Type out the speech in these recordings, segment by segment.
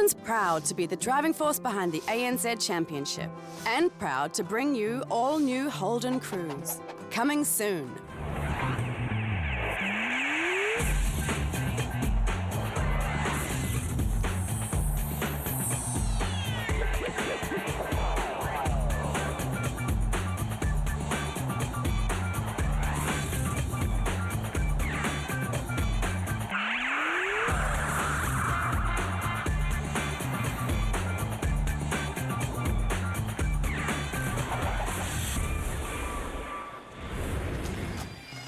Holden's proud to be the driving force behind the ANZ Championship and proud to bring you all new Holden crews. Coming soon.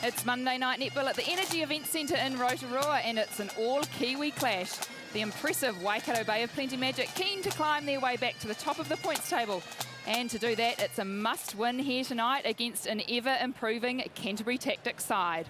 It's Monday night netball at the Energy Event Centre in Rotorua, and it's an all-Kiwi clash. The impressive Waikato Bay of Plenty Magic keen to climb their way back to the top of the points table. And to do that, it's a must-win here tonight against an ever-improving Canterbury Tactix side.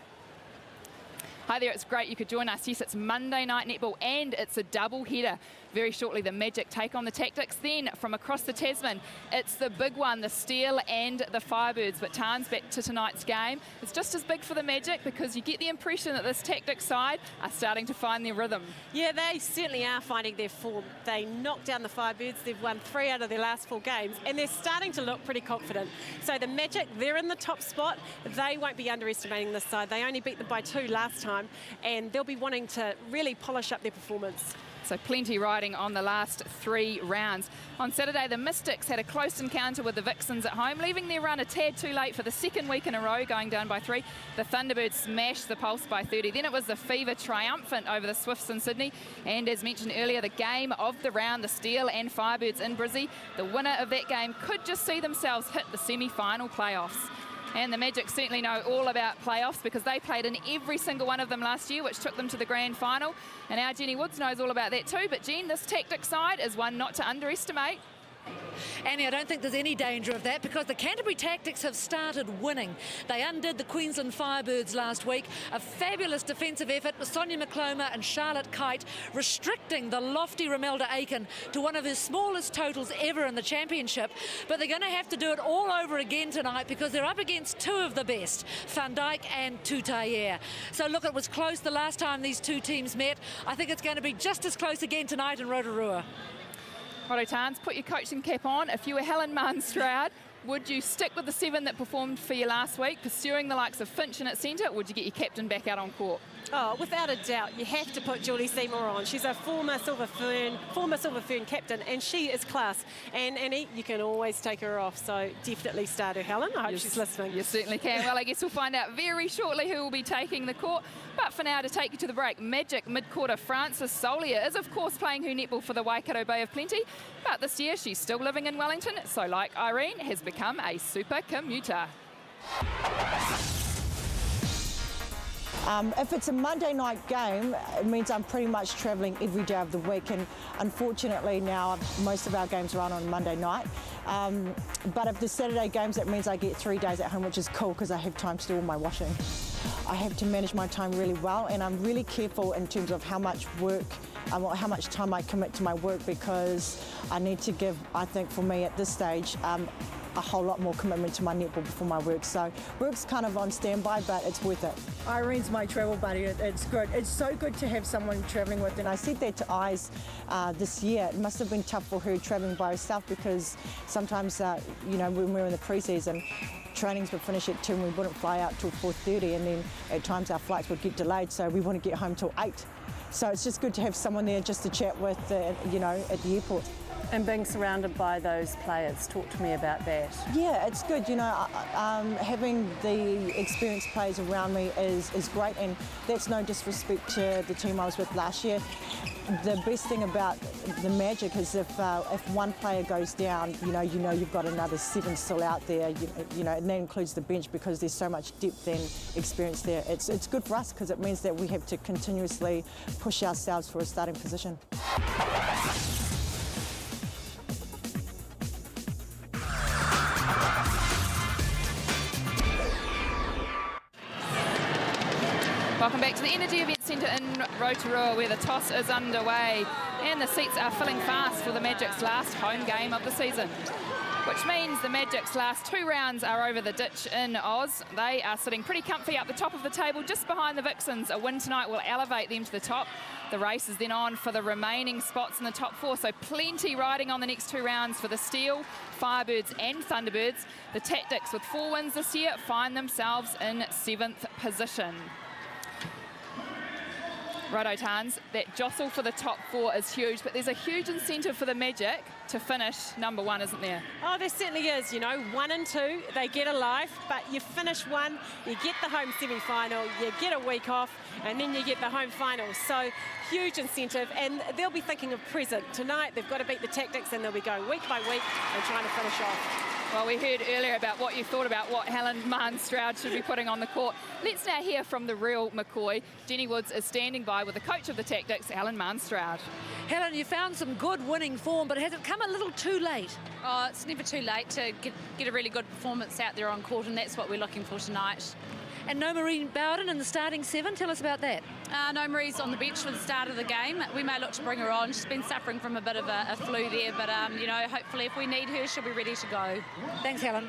Hi there, it's great you could join us. Yes, it's Monday night netball and it's a double header. Very shortly, the Magic take on the Tactix. Then, from across the Tasman, it's the big one, the Steel and the Firebirds. But Tarn's back to tonight's game. It's just as big for the Magic because you get the impression that this Tactix side are starting to find their rhythm. Yeah, they certainly are finding their form. They knocked down the Firebirds. They've won 3 out of their last 4 games, and they're starting to look pretty confident. So the Magic, they're in the top spot. They won't be underestimating this side. They only beat them by 2 last time, and they'll be wanting to really polish up their performance. So plenty riding on the last 3 rounds. On Saturday, the Mystics had a close encounter with the Vixens at home, leaving their run a tad too late for the second week in a row, going down by 3. The Thunderbirds smashed the Pulse by 30. Then it was the Fever triumphant over the Swifts in Sydney. And as mentioned earlier, the game of the round, the Steel and Firebirds in Brizzy. The winner of that game could just see themselves hit the semi-final playoffs. And the Magic certainly know all about playoffs because they played in every single one of them last year, which took them to the grand final. And our Jenny Woods knows all about that too. But Jen, this Tactix side is one not to underestimate. Annie, I don't think there's any danger of that because the Canterbury Tactix have started winning. They undid the Queensland Firebirds last week. A fabulous defensive effort with Sonia McCloma and Charlotte Kite restricting the lofty Romelda Aiken to one of his smallest totals ever in the championship. But they're going to have to do it all over again tonight because they're up against 2 of the best, Van Dijk and Tutayer. So look, it was close the last time these 2 teams met. I think it's going to be just as close again tonight in Rotorua. Righto, Tarns, put your coaching cap on. If you were Helen Marn-Stroud, would you stick with the 7 that performed for you last week, pursuing the likes of Finch in at centre, or would you get your captain back out on court? Oh, without a doubt, you have to put Julie Seymour on. She's a former Silver Fern captain, and she is class. And Annie, you can always take her off, so definitely start her, Helen. I hope she's listening. You certainly can. Well, I guess we'll find out very shortly who will be taking the court. But for now, to take you to the break, Magic mid-quarter Frances Solier is, of course, playing her netball for the Waikato Bay of Plenty. But this year, she's still living in Wellington, so like Irene, has become a super commuter. If it's a Monday night game, it means I'm pretty much travelling every day of the week, and unfortunately now most of our games run on Monday night. But if the Saturday games, that means I get 3 days at home, which is cool because I have time to do all my washing. I have to manage my time really well, and I'm really careful in terms of how much work, or how much time I commit to my work, because I need to give, I think for me at this stage, a whole lot more commitment to my netball before my work. So work's kind of on standby, but it's worth it. Irene's my travel buddy. It's good. It's so good to have someone travelling with. And I said that to Eyes this year. It must have been tough for her travelling by herself because sometimes, you know, when we were in the pre-season, trainings would finish at 2 and we wouldn't fly out till 4:30, and then at times our flights would get delayed, so we wouldn't get home till 8. So it's just good to have someone there just to chat with, you know, at the airport. And being surrounded by those players, talk to me about that. Yeah, it's good. You know, having the experienced players around me is great, and that's no disrespect to the team I was with last year. The best thing about the Magic is if one player goes down, you know you've got another 7 still out there. You know, and that includes the bench because there's so much depth and experience there. It's good for us because it means that we have to continuously push ourselves for a starting position. Welcome back to the Energy Event Centre in Rotorua, where the toss is underway and the seats are filling fast for the Magic's last home game of the season. which means the Magic's last 2 rounds are over the ditch in Oz. They are sitting pretty comfy up the top of the table, just behind the Vixens. A win tonight will elevate them to the top. The race is then on for the remaining spots in the top 4, so plenty riding on the next 2 rounds for the Steel, Firebirds and Thunderbirds. The Tactix, with 4 wins this year, find themselves in 7th position. Righto, Tans, that jostle for the top 4 is huge, but there's a huge incentive for the Magic to finish number 1, isn't there? Oh, there certainly is. You know, 1 and 2, they get a life, but you finish 1, you get the home semi-final, you get a week off, and then you get the home final. So huge incentive, and they'll be thinking of present. Tonight, they've got to beat the Tactix, and they'll be going week by week and trying to finish off. Well, we heard earlier about what you thought about what Helen Mahn-Stroud should be putting on the court. Let's now hear from the real McCoy. Jenny Woods is standing by with the coach of the Tactix, Helen Mahn-Stroud. Helen, you found some good winning form, but has it come a little too late? Oh, it's never too late to get a really good performance out there on court, and that's what we're looking for tonight. And no Marie Bowden in the starting 7. Tell us about that. No, Marie's on the bench for the start of the game. We may look to bring her on. She's been suffering from a bit of a flu there, but you know, hopefully if we need her, she'll be ready to go. Thanks, Helen.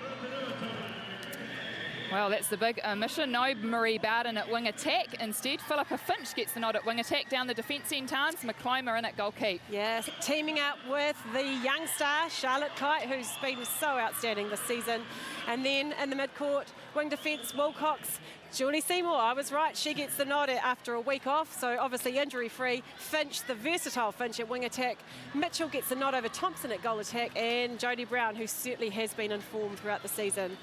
Well, that's the big omission. No Marie Bowden at wing attack. Instead, Philippa Finch gets the nod at wing attack. Down the defence end, Tans, McClymar in at goal keep. Yes, teaming up with the young star, Charlotte Kite, who's been so outstanding this season. And then in the mid-court, wing defence, Wilcox, Julie Seymour. I was right, she gets the nod after a week off, so obviously injury-free. Finch, the versatile Finch at wing attack. Mitchell gets the nod over Thompson at goal attack, and Jodie Brown, who certainly has been informed throughout the season.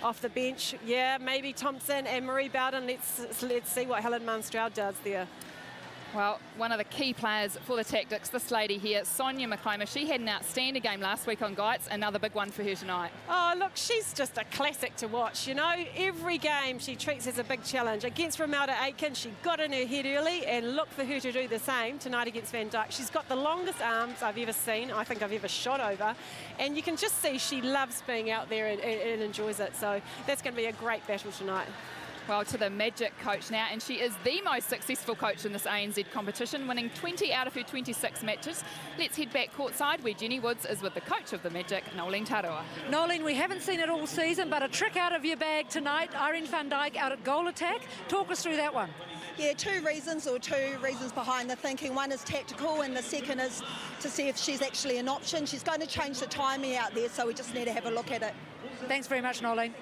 Off the bench, yeah, maybe Thompson and Marie Bowden. Let's see what Helen Mahn-Stroud does there. Well, one of the key players for the Tactix, this lady here, Sonia McClymar, she had an outstanding game last week on Guyts. Another big one for her tonight. Oh, look, she's just a classic to watch. You know, every game she treats as a big challenge. Against Romelda Aitken, she got in her head early, and look for her to do the same tonight against Van Dyke. She's got the longest arms I've ever seen, I think I've ever shot over. And you can just see she loves being out there and enjoys it. So that's going to be a great battle tonight. Well, to the Magic coach now, and she is the most successful coach in this ANZ competition, winning 20 out of her 26 matches. Let's head back courtside where Jenny Woods is with the coach of the Magic, Nolene Tarua. Nolene, we haven't seen it all season, but a trick out of your bag tonight. Irene van Dyke out at goal attack. Talk us through that one. Yeah, two reasons behind the thinking. One is tactical, and the second is to see if she's actually an option. She's going to change the timing out there, so we just need to have a look at it. Thanks very much, Nolene.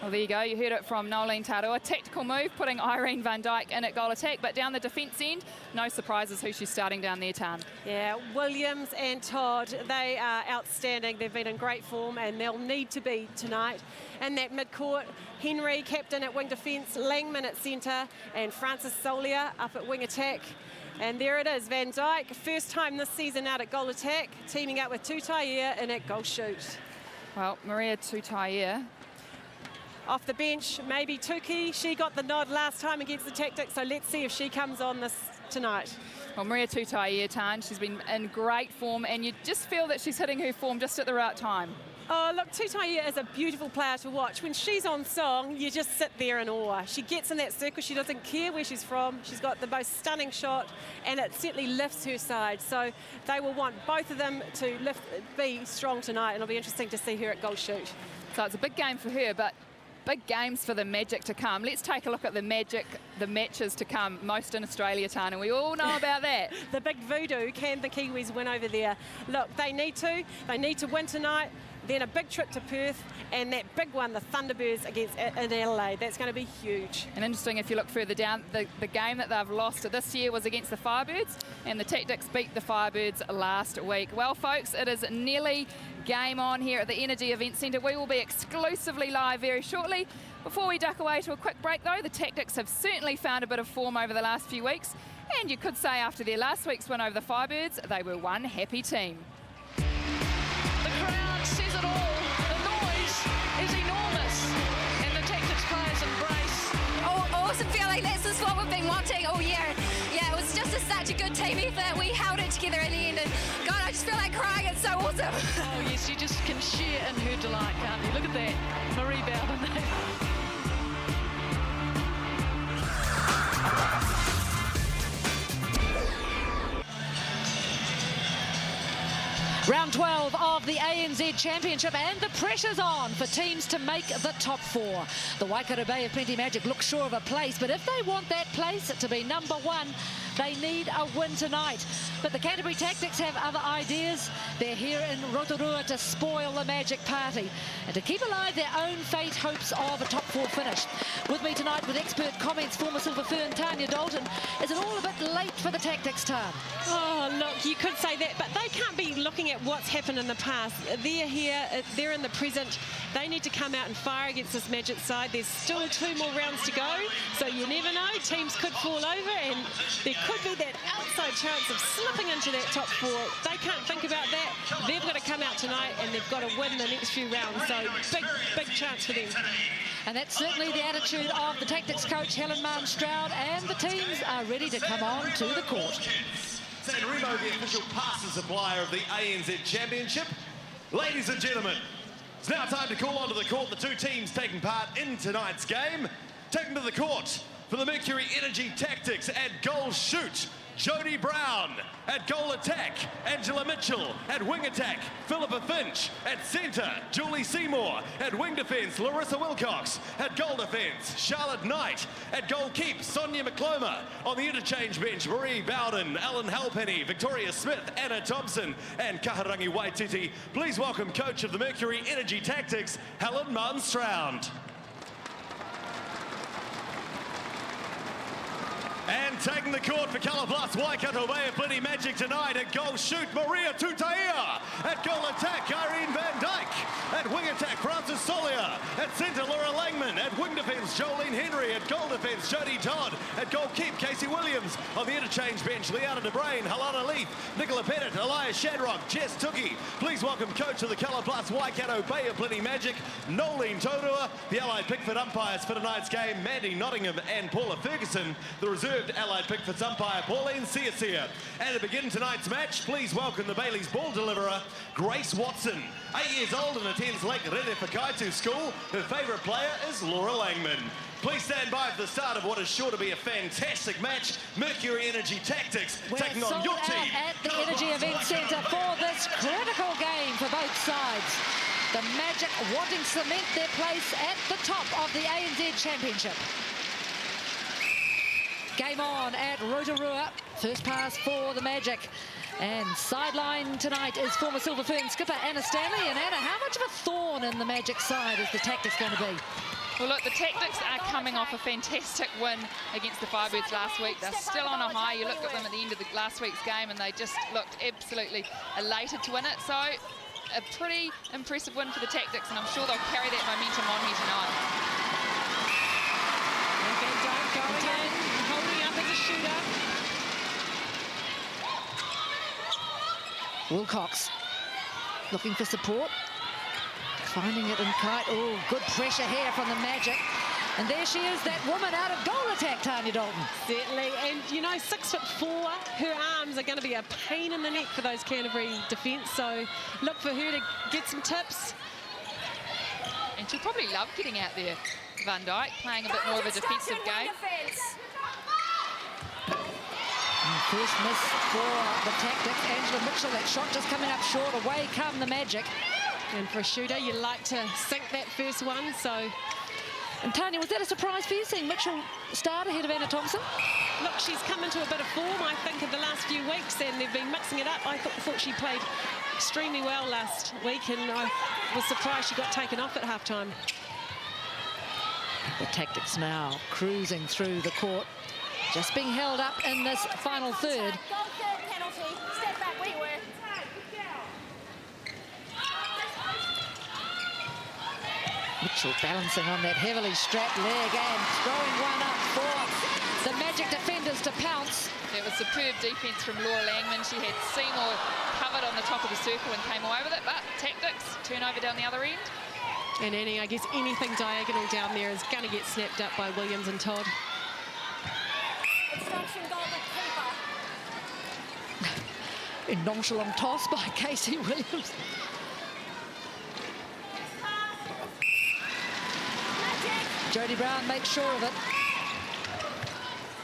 Well, there you go. You heard it from Nolene Tarua. Tactical move, putting Irene van Dyke in at goal attack. But down the defence end, no surprises who she's starting down there, Tan. Yeah, Williams and Todd, they are outstanding. They've been in great form, and they'll need to be tonight. In that mid-court, Henry, captain at wing defence, Langman at centre, and Francis Solia up at wing attack. And there it is, Van Dyke, first time this season out at goal attack, teaming up with Tutaia in at goal shoot. Well, Maria Tutaia. Off the bench, maybe Tuki. She got the nod last time against the Tactix, so let's see if she comes on this tonight. Well, Maria Tutaia, Tan, she's been in great form, and you just feel that she's hitting her form just at the right time. Oh, look, Tutaia is a beautiful player to watch. When she's on song, you just sit there in awe. She gets in that circle. She doesn't care where she's from. She's got the most stunning shot, and it certainly lifts her side. So they will want both of them to be strong tonight, and it'll be interesting to see her at goal shoot. So it's a big game for her, but big games for the Magic to come. Let's take a look at the Magic, the matches to come, most in Australia, Tan, and we all know about that. The big voodoo, can the Kiwis win over there? Look, they need to win tonight, then a big trip to Perth, and that big one, the Thunderbirds against in Adelaide. That's going to be huge. And interesting, if you look further down, the game that they've lost this year was against the Firebirds, and the Tactix beat the Firebirds last week. Well, folks, it is nearly game on here at the Energy Event Centre. We will be exclusively live very shortly. Before we duck away to a quick break, though, the Tactix have certainly found a bit of form over the last few weeks, and you could say after their last week's win over the Firebirds, they were one happy team. The crowd says it all. The noise is enormous, and the Tactix players embrace. Awesome feeling. This is what we've been wanting all year. Yeah, it was just such a good team effort. We held it together in the end, and God, I just feel like crying. It's so awesome. Oh yes, you just can share in her delight, can't you? Look at that, Marie Bowden. Round 12 of the ANZ Championship, and the pressure's on for teams to make the top 4. The Waikato Bay of Plenty Magic look sure of a place, but if they want that place to be number 1, they need a win tonight. But the Canterbury Tactics have other ideas. They're here in Rotorua to spoil the Magic party and to keep alive their own fate hopes of a top 4 finish. With me tonight with expert comments, former Silver Fern Tanya Dalton. Is it all a bit late for the Tactics, Tan? Oh, look, you could say that, but they can't be looking at what's happened in the past. They're here, they're in the present. They need to come out and fire against this Magic side. There's still 2 more rounds to go, so you never know. Teams could fall over, and there could be that outside chance of slipping into that top 4. They can't think about that. They've got to come out tonight, and they've got to win the next few rounds. So big chance for them. And that's certainly the attitude of the Tactics coach, Helen Martin-Stroud, and the teams are ready to come on to the court. San Remo, the official passer supplier of the ANZ Championship. Ladies and gentlemen, it's now time to call onto the court the 2 teams taking part in tonight's game. Taking to the court for the Mercury Energy Tactics at goal shoot, Jodie Brown. At goal attack, Angela Mitchell. At wing attack, Philippa Finch. At centre, Julie Seymour. At wing defence, Larissa Wilcox. At goal defence, Charlotte Knight. At goal keep, Sonia McCloma. On the interchange bench, Marie Bowden, Ellen Halpenny, Victoria Smith, Anna Thompson, and Kaharangi Waititi. Please welcome coach of the Mercury Energy Tactics, Helen Martin-Stroud. And taking the court for Colour Plus, Waikato Bay of Plenty Magic tonight. At goal shoot, Maria Tutaia. At goal attack, Irene Van Dyke. At wing attack, Francis Solia. At centre, Laura Langman. At wing defence, Jolene Henry. At goal defence, Jodie Todd. At goal keep, Casey Williams. On the interchange bench, Liana De Brain, Halana Leith, Nicola Pettit, Elias Shadrock, Jess Tookie. Please welcome coach of the Colour Plus, Waikato Bay of Plenty Magic, Nolene Taurua. The Allied Pickford umpires for tonight's game, Mandy Nottingham and Paula Ferguson. The reserved Allied Pickford's umpire, Pauline Sia. And to begin tonight's match, please welcome the Bailey's ball deliverer, Grace Watson. 8 years old and attends Lake Rene Whakaitu School. Her favourite player is Laura Langman. Please stand by for the start of what is sure to be a fantastic match. Mercury Energy Tactics taking on your team. At the Energy Event Centre for this critical game for both sides. The Magic wanting to cement their place at the top of the ANZ Championship. Game on at Rotorua. First pass for the Magic. And sideline tonight is former Silver Fern skipper Anna Stanley. And Anna, how much of a thorn in the Magic side is the Tactics going to be? Well, look, the Tactics are coming off a fantastic win against the Firebirds last week. They're still on a high. You looked at them at the end of the last week's game and they just looked absolutely elated to win it. So a pretty impressive win for the Tactics, and I'm sure they'll carry that momentum on here tonight. Holding up as a shooter. Wilcox looking for support. Finding it in Kite. Oh, good pressure here from the Magic. And there she is, that woman out of goal attack, Tanya Dalton. Certainly, and you know, 6'4", her arms are going to be a pain in the neck for those Canterbury defence, so look for her to get some tips. And she'll probably love getting out there, Van Dyke, playing a bit more of a defensive game. And first miss for the Tactics. Angela Mitchell, that shot just coming up short. Away come the Magic. And for a shooter, you like to sink that first one, so... And Tanya, was that a surprise for you, seeing Mitchell start ahead of Anna Thompson? Look, she's come into a bit of form, I think, in the last few weeks, and they've been mixing it up. I thought she played extremely well last week, and I was surprised she got taken off at halftime. The Tactics now cruising through the court, just being held up in this final third. Penalty. Step back where you were. Mitchell balancing on that heavily strapped leg and throwing one up for the Magic defenders to pounce. It was superb defence from Laura Langman. She had Seymour covered on the top of the circle and came away with it, but Tactics turnover down the other end. And Annie, I guess anything diagonal down there is going to get snapped up by Williams and Todd. Instruction goal to keeper. A nonchalant toss by Casey Williams. Jodie Brown makes sure of it.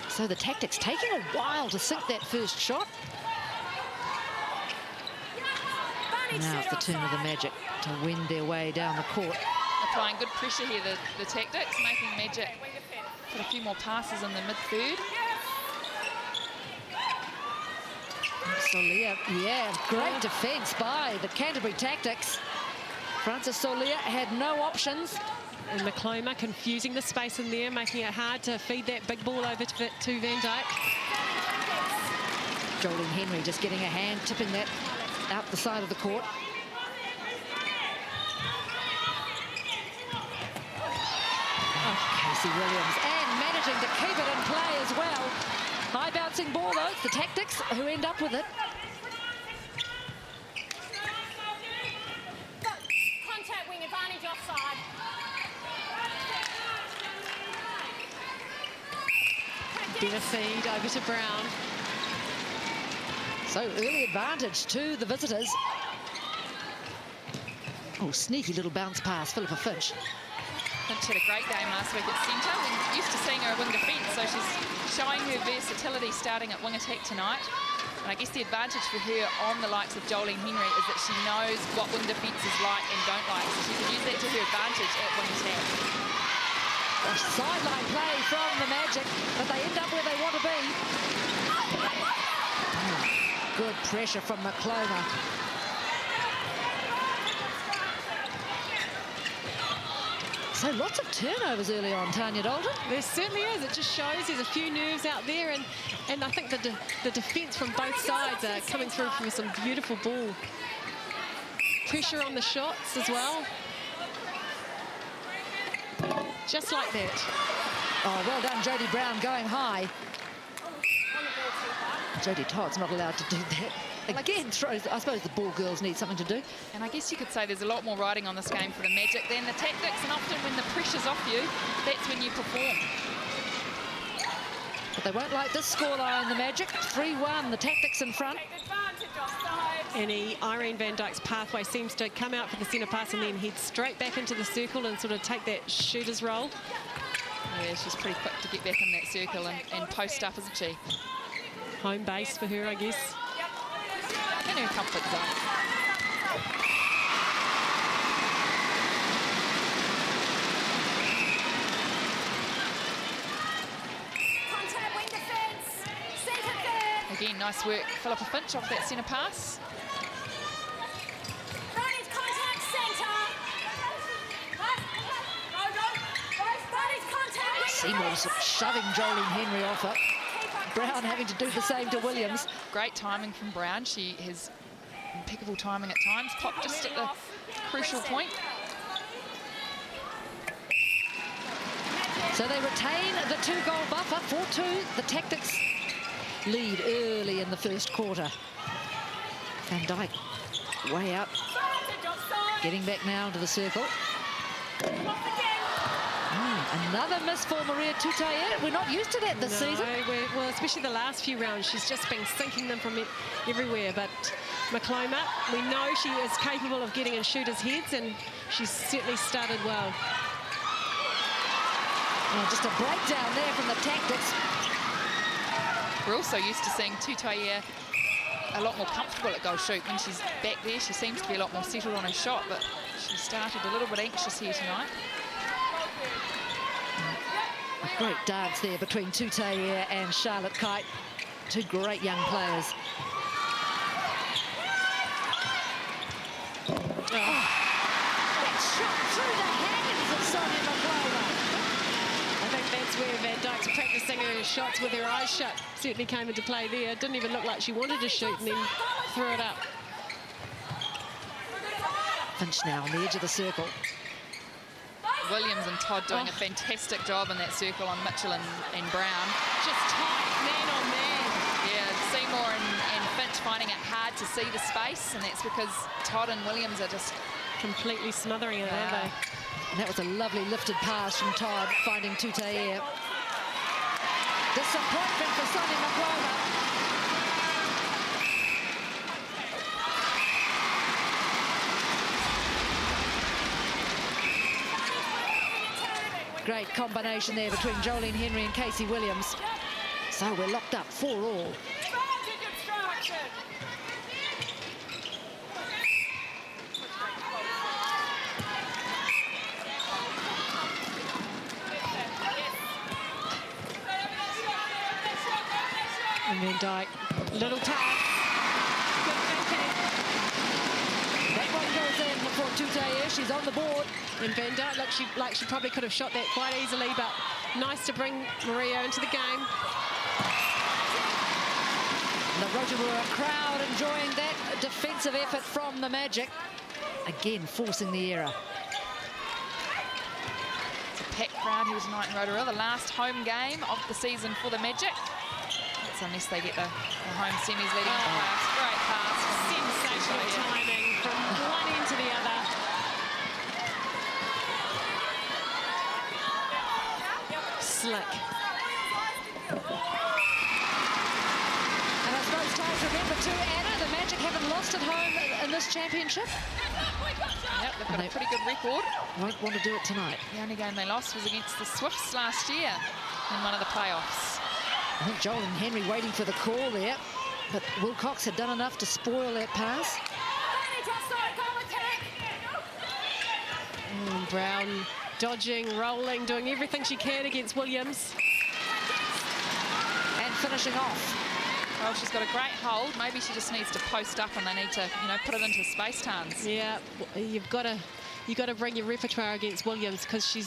So the Tactics taking a while to sink that first shot. Now it's the turn of the Magic to wend their way down the court. Applying good pressure here, the Tactix, making Magic put a few more passes in the mid-third. Solia, yeah, great defence by the Canterbury Tactix. Francis Solia had no options. And McCloma confusing the space in there, making it hard to feed that big ball over to Van Dyke. Jolene Henry just getting a hand, tipping that out the side of the court. Casey Williams, and managing to keep it in play as well. High bouncing ball though, it's the Tactix who end up with it. Contact wing advantage offside. Better feed over to Brown. So early advantage to the visitors. Oh, sneaky little bounce pass, Philippa Finch. Finch had a great game last week at centre. We're used to seeing her at wing defence, so she's showing her versatility starting at wing attack tonight. And I guess the advantage for her on the likes of Jolene Henry is that she knows what wing defence is like and don't like, so she can use that to her advantage at wing attack. A sideline play from the Magic, but they end up where they want to be. Good pressure from McCloma. So lots of turnovers early on, Tanya Dalton. There certainly is. It just shows there's a few nerves out there, and I think the defence from both sides are coming through for some beautiful ball. Pressure on the shots as well. Just like that. Oh, well done, Jodie Brown going high. Jodie Todd's not allowed to do that. Again, throws. I suppose the ball girls need something to do. And I guess you could say there's a lot more riding on this game for the Magic than the Tactix, and often when the pressure's off you, that's when you perform. But they won't like this scoreline, the Magic. 3-1, the Tactix in front. And Irene Van Dyke's pathway seems to come out for the centre pass and then head straight back into the circle and sort of take that shooter's role. Yeah, she's pretty quick to get back in that circle and post up, isn't she? Home base for her, I guess. In her comfort zone. Contact wing defence. Centre third. Again, nice work, Philippa Finch off that centre pass. Right into contact centre. Right into contact. Seymour's shoving Jolene Henry off it. Brown having to do the same to Williams. Great timing from Brown. She has impeccable timing at times. Popped just at the crucial point. So they retain the 2-goal buffer, 4-2. The Tactix lead early in the first quarter. Van Dyke way out. Getting back now into the circle. Another miss for Maria Tutaia. We're not used to that this season. Well, especially the last few rounds, she's just been sinking them from everywhere. But McCloma, we know she is capable of getting in shooters' heads, and she's certainly started well. Oh, just a breakdown there from the Tactix. We're also used to seeing Tutaia a lot more comfortable at goal shoot. When she's back there, she seems to be a lot more settled on her shot, but she started a little bit anxious here tonight. A great dance there between Tutaia and Charlotte Kite. Two great young players. That shot through the hands of Sonia McCloma. I think that's where Van Dyke's practicing her shots with her eyes shut. Certainly came into play there. Didn't even look like she wanted to shoot and then threw it up. Finch now on the edge of the circle. Williams and Todd doing a fantastic job in that circle on Mitchell and Brown. Just tight, man on man. Yeah, Seymour and Finch finding it hard to see the space, and that's because Todd and Williams are just completely smothering it, aren't they? And that was a lovely lifted pass from Todd, finding Tutaia. Disappointment for Sonia McCloma. Great combination there between Jolene Henry and Casey Williams. So we're locked up 4-4. Dyke. Little touch. Good thinking. That one goes in for Tutaia. She's on the board. And Van Dyke looks like she probably could have shot that quite easily, but nice to bring Maria into the game. The Rotorua crowd enjoying that defensive effort from the Magic. Again, forcing the error. It's a packed crowd here tonight in Rotorua, the last home game of the season for the Magic. That's unless they get the home semis leading to the playoffs. Great pass. Sensational timing from one end to the other. Slick. And I suppose time to remember too, Anna, the Magic haven't lost at home in this championship. Yep, they've got a pretty good record. Won't want to do it tonight. The only game they lost was against the Swifts last year in one of the playoffs. I think Joel and Henry waiting for the call there, but Wilcox had done enough to spoil that pass. Brown dodging, rolling, doing everything she can against Williams. And finishing off. Well, she's got a great hold. Maybe she just needs to post up and they need to, you know, put it into space tons. Yeah, you've got to bring your repertoire against Williams because she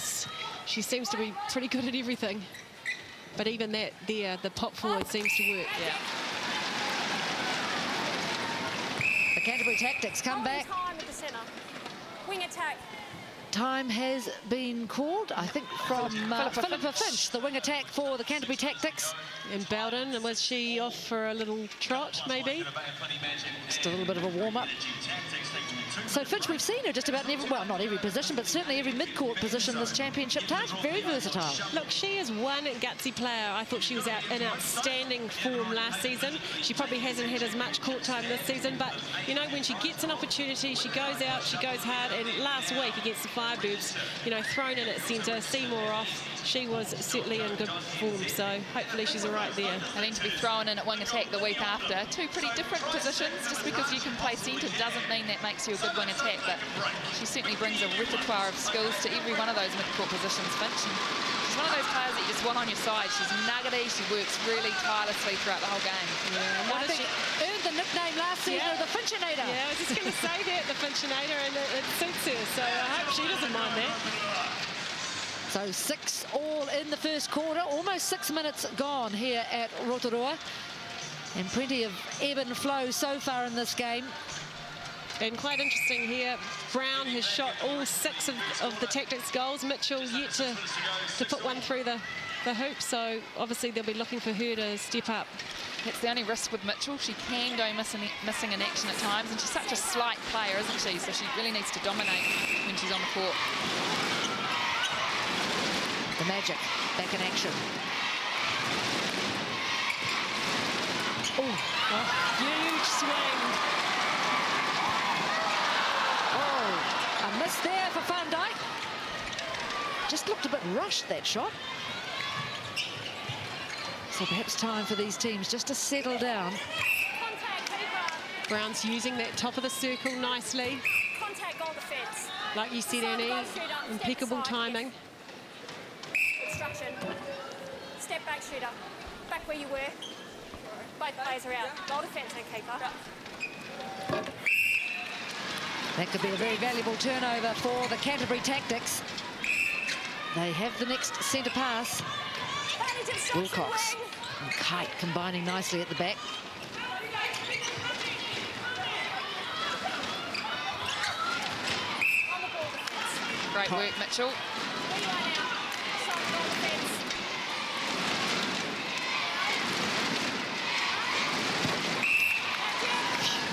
seems to be pretty good at everything. But even that there, the pop forward seems to work. Yeah. The Canterbury Tactics come back. Time at the centre. Wing attack. Time has been called, I think, from Philippa Finch, the wing attack for the Canterbury Tactics. And Bowden, and was she off for a little trot, maybe? Just a little bit of a warm-up. So Finch, we've seen her just about in every, well, not every position, but certainly every mid-court position this championship. Very versatile. Look, she is one gutsy player. I thought she was in outstanding form last season. She probably hasn't had as much court time this season, but, you know, when she gets an opportunity, she goes out, she goes hard, and last week against the Firebirds, you know, thrown in at centre, Seymour off, she was certainly in good form, so hopefully she's all right there. And then to be thrown in at wing attack the week after, two pretty different positions. Just because you can play centre doesn't mean that makes you a good wing attack, but she certainly brings a repertoire of skills to every one of those mid-court positions, Finch. And she's one of those players that you just want on your side. She's nuggety, she works really tirelessly throughout the whole game. Yeah, I think earned the nickname last season of the Finchinator. Yeah, I was just going to say that, the Finchinator, and it suits her, so I hope she doesn't mind that. So 6-all in the first quarter, almost 6 minutes gone here at Rotorua. And plenty of ebb and flow so far in this game. And quite interesting here, Brown has shot all 6 of the Tactics goals. Mitchell yet to put one through the hoop, so obviously they'll be looking for her to step up. That's the only risk with Mitchell. She can go missing in action at times, and she's such a slight player, isn't she? So she really needs to dominate when she's on the court. The Magic back in action. Oh, huge swing. Oh, a miss there for Van Dyke. Just looked a bit rushed, that shot. So perhaps time for these teams just to settle down. Brown's using that top of the circle nicely. Contact goal defence. Like you said, Annie, impeccable timing. Obstruction. Step back, shooter. Back where you were. Both players are out. Goal defence and keeper. That could be a very valuable turnover for the Canterbury Tactics. They have the next centre pass. Wilcox and Kite combining nicely at the back. Great work, Mitchell.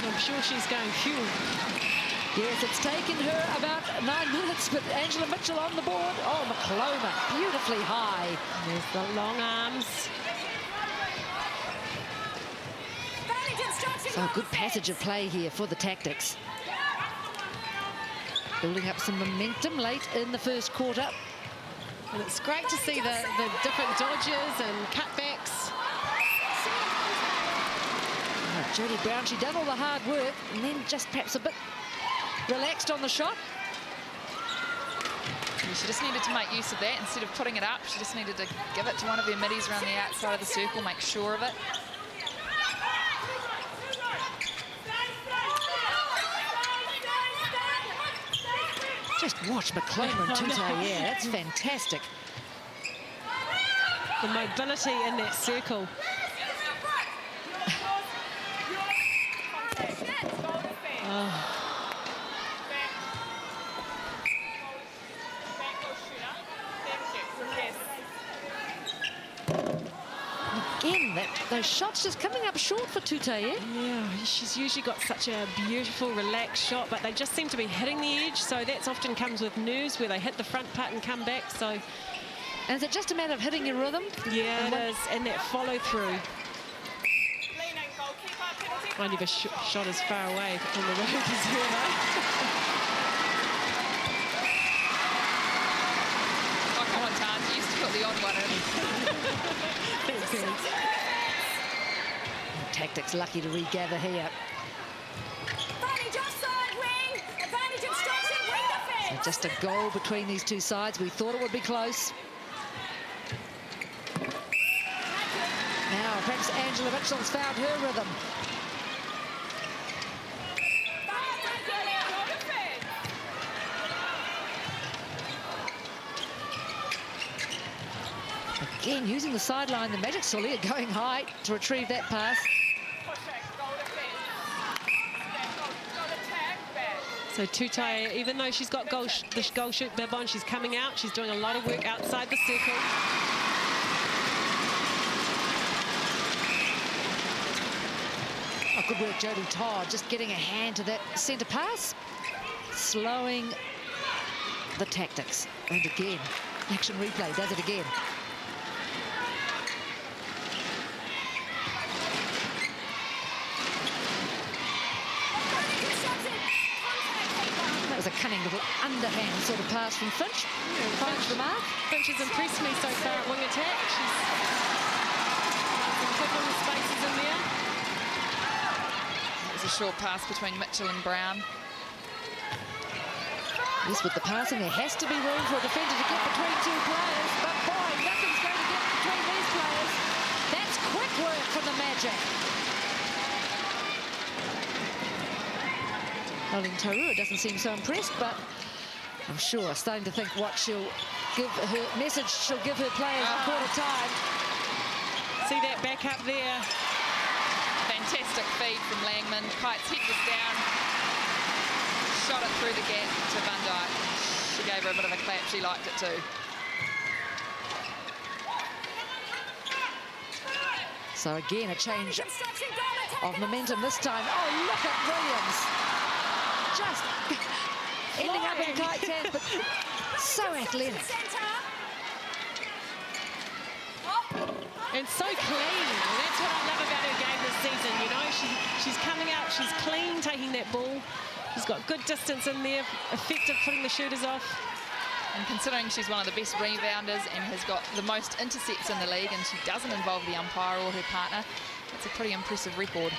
I'm sure she's going phew. Yes, it's taken her about 9 minutes, but Angela Mitchell on the board. Oh, McCloma, beautifully high. There's the long arms. So a good passage of play here for the Tactics. Building up some momentum late in the first quarter. And it's great to see the different dodges and cutbacks. Oh, Jodie Brown, she'd done all the hard work and then just perhaps a bit relaxed on the shot. She just needed to make use of that. Instead of putting it up, she just needed to give it to one of her middies around the outside of the circle, make sure of it. Just watch McCloma and Tutai. Yeah, that's fantastic. The mobility in that circle. Again, those shots just coming up short for Tutai. Yeah, she's usually got such a beautiful, relaxed shot, but they just seem to be hitting the edge, so that often comes with nerves where they hit the front part and come back. So, and is it just a matter of hitting your rhythm? Yeah, it is, and that follow through. I never shot as far away from the road as her. Oh, come on, Tan. You used to put the odd one in. Tactix lucky to regather here. Advantage offside wing. Advantage obstruction wing defense. So just a goal between these two sides. We thought it would be close. Now, perhaps Angela Mitchell's found her rhythm. Again, using the sideline, the Magic Sully are going high to retrieve that pass. So Tutai, even though she's got the goal shoot bib on, she's coming out. She's doing a lot of work outside the circle. Oh, good work, Jodie Todd, just getting a hand to that centre pass. Slowing the Tactix. And again, action replay does it again. That was a cunning little underhand sort of pass from Finch. Finch the mark. Finch has impressed me so far at wing attack. She's some quick on the spaces in there. It was a short pass between Mitchell and Brown. Yes, with the passing, there has to be room for a defender to get between two players. But boy, nothing's going to get between these players. That's quick work from the Magic. Holden Tarua doesn't seem so impressed, but I'm sure starting to think what she'll give her message she'll give her players in quarter time. See that back up there. Fantastic feed from Langman. Kite's head was down. Shot it through the gap to Van Dyke. She gave her a bit of a clap. She liked it too. So again, a change of momentum this time. Oh, look at Williams. Just ending up in Kite's hands, but so athletic. And so clean. And that's what I love about her game this season. You know, she's coming out, she's clean taking that ball. She's got good distance in there, effective putting the shooters off. And considering she's one of the best rebounders and has got the most intercepts in the league, and she doesn't involve the umpire or her partner, that's a pretty impressive record.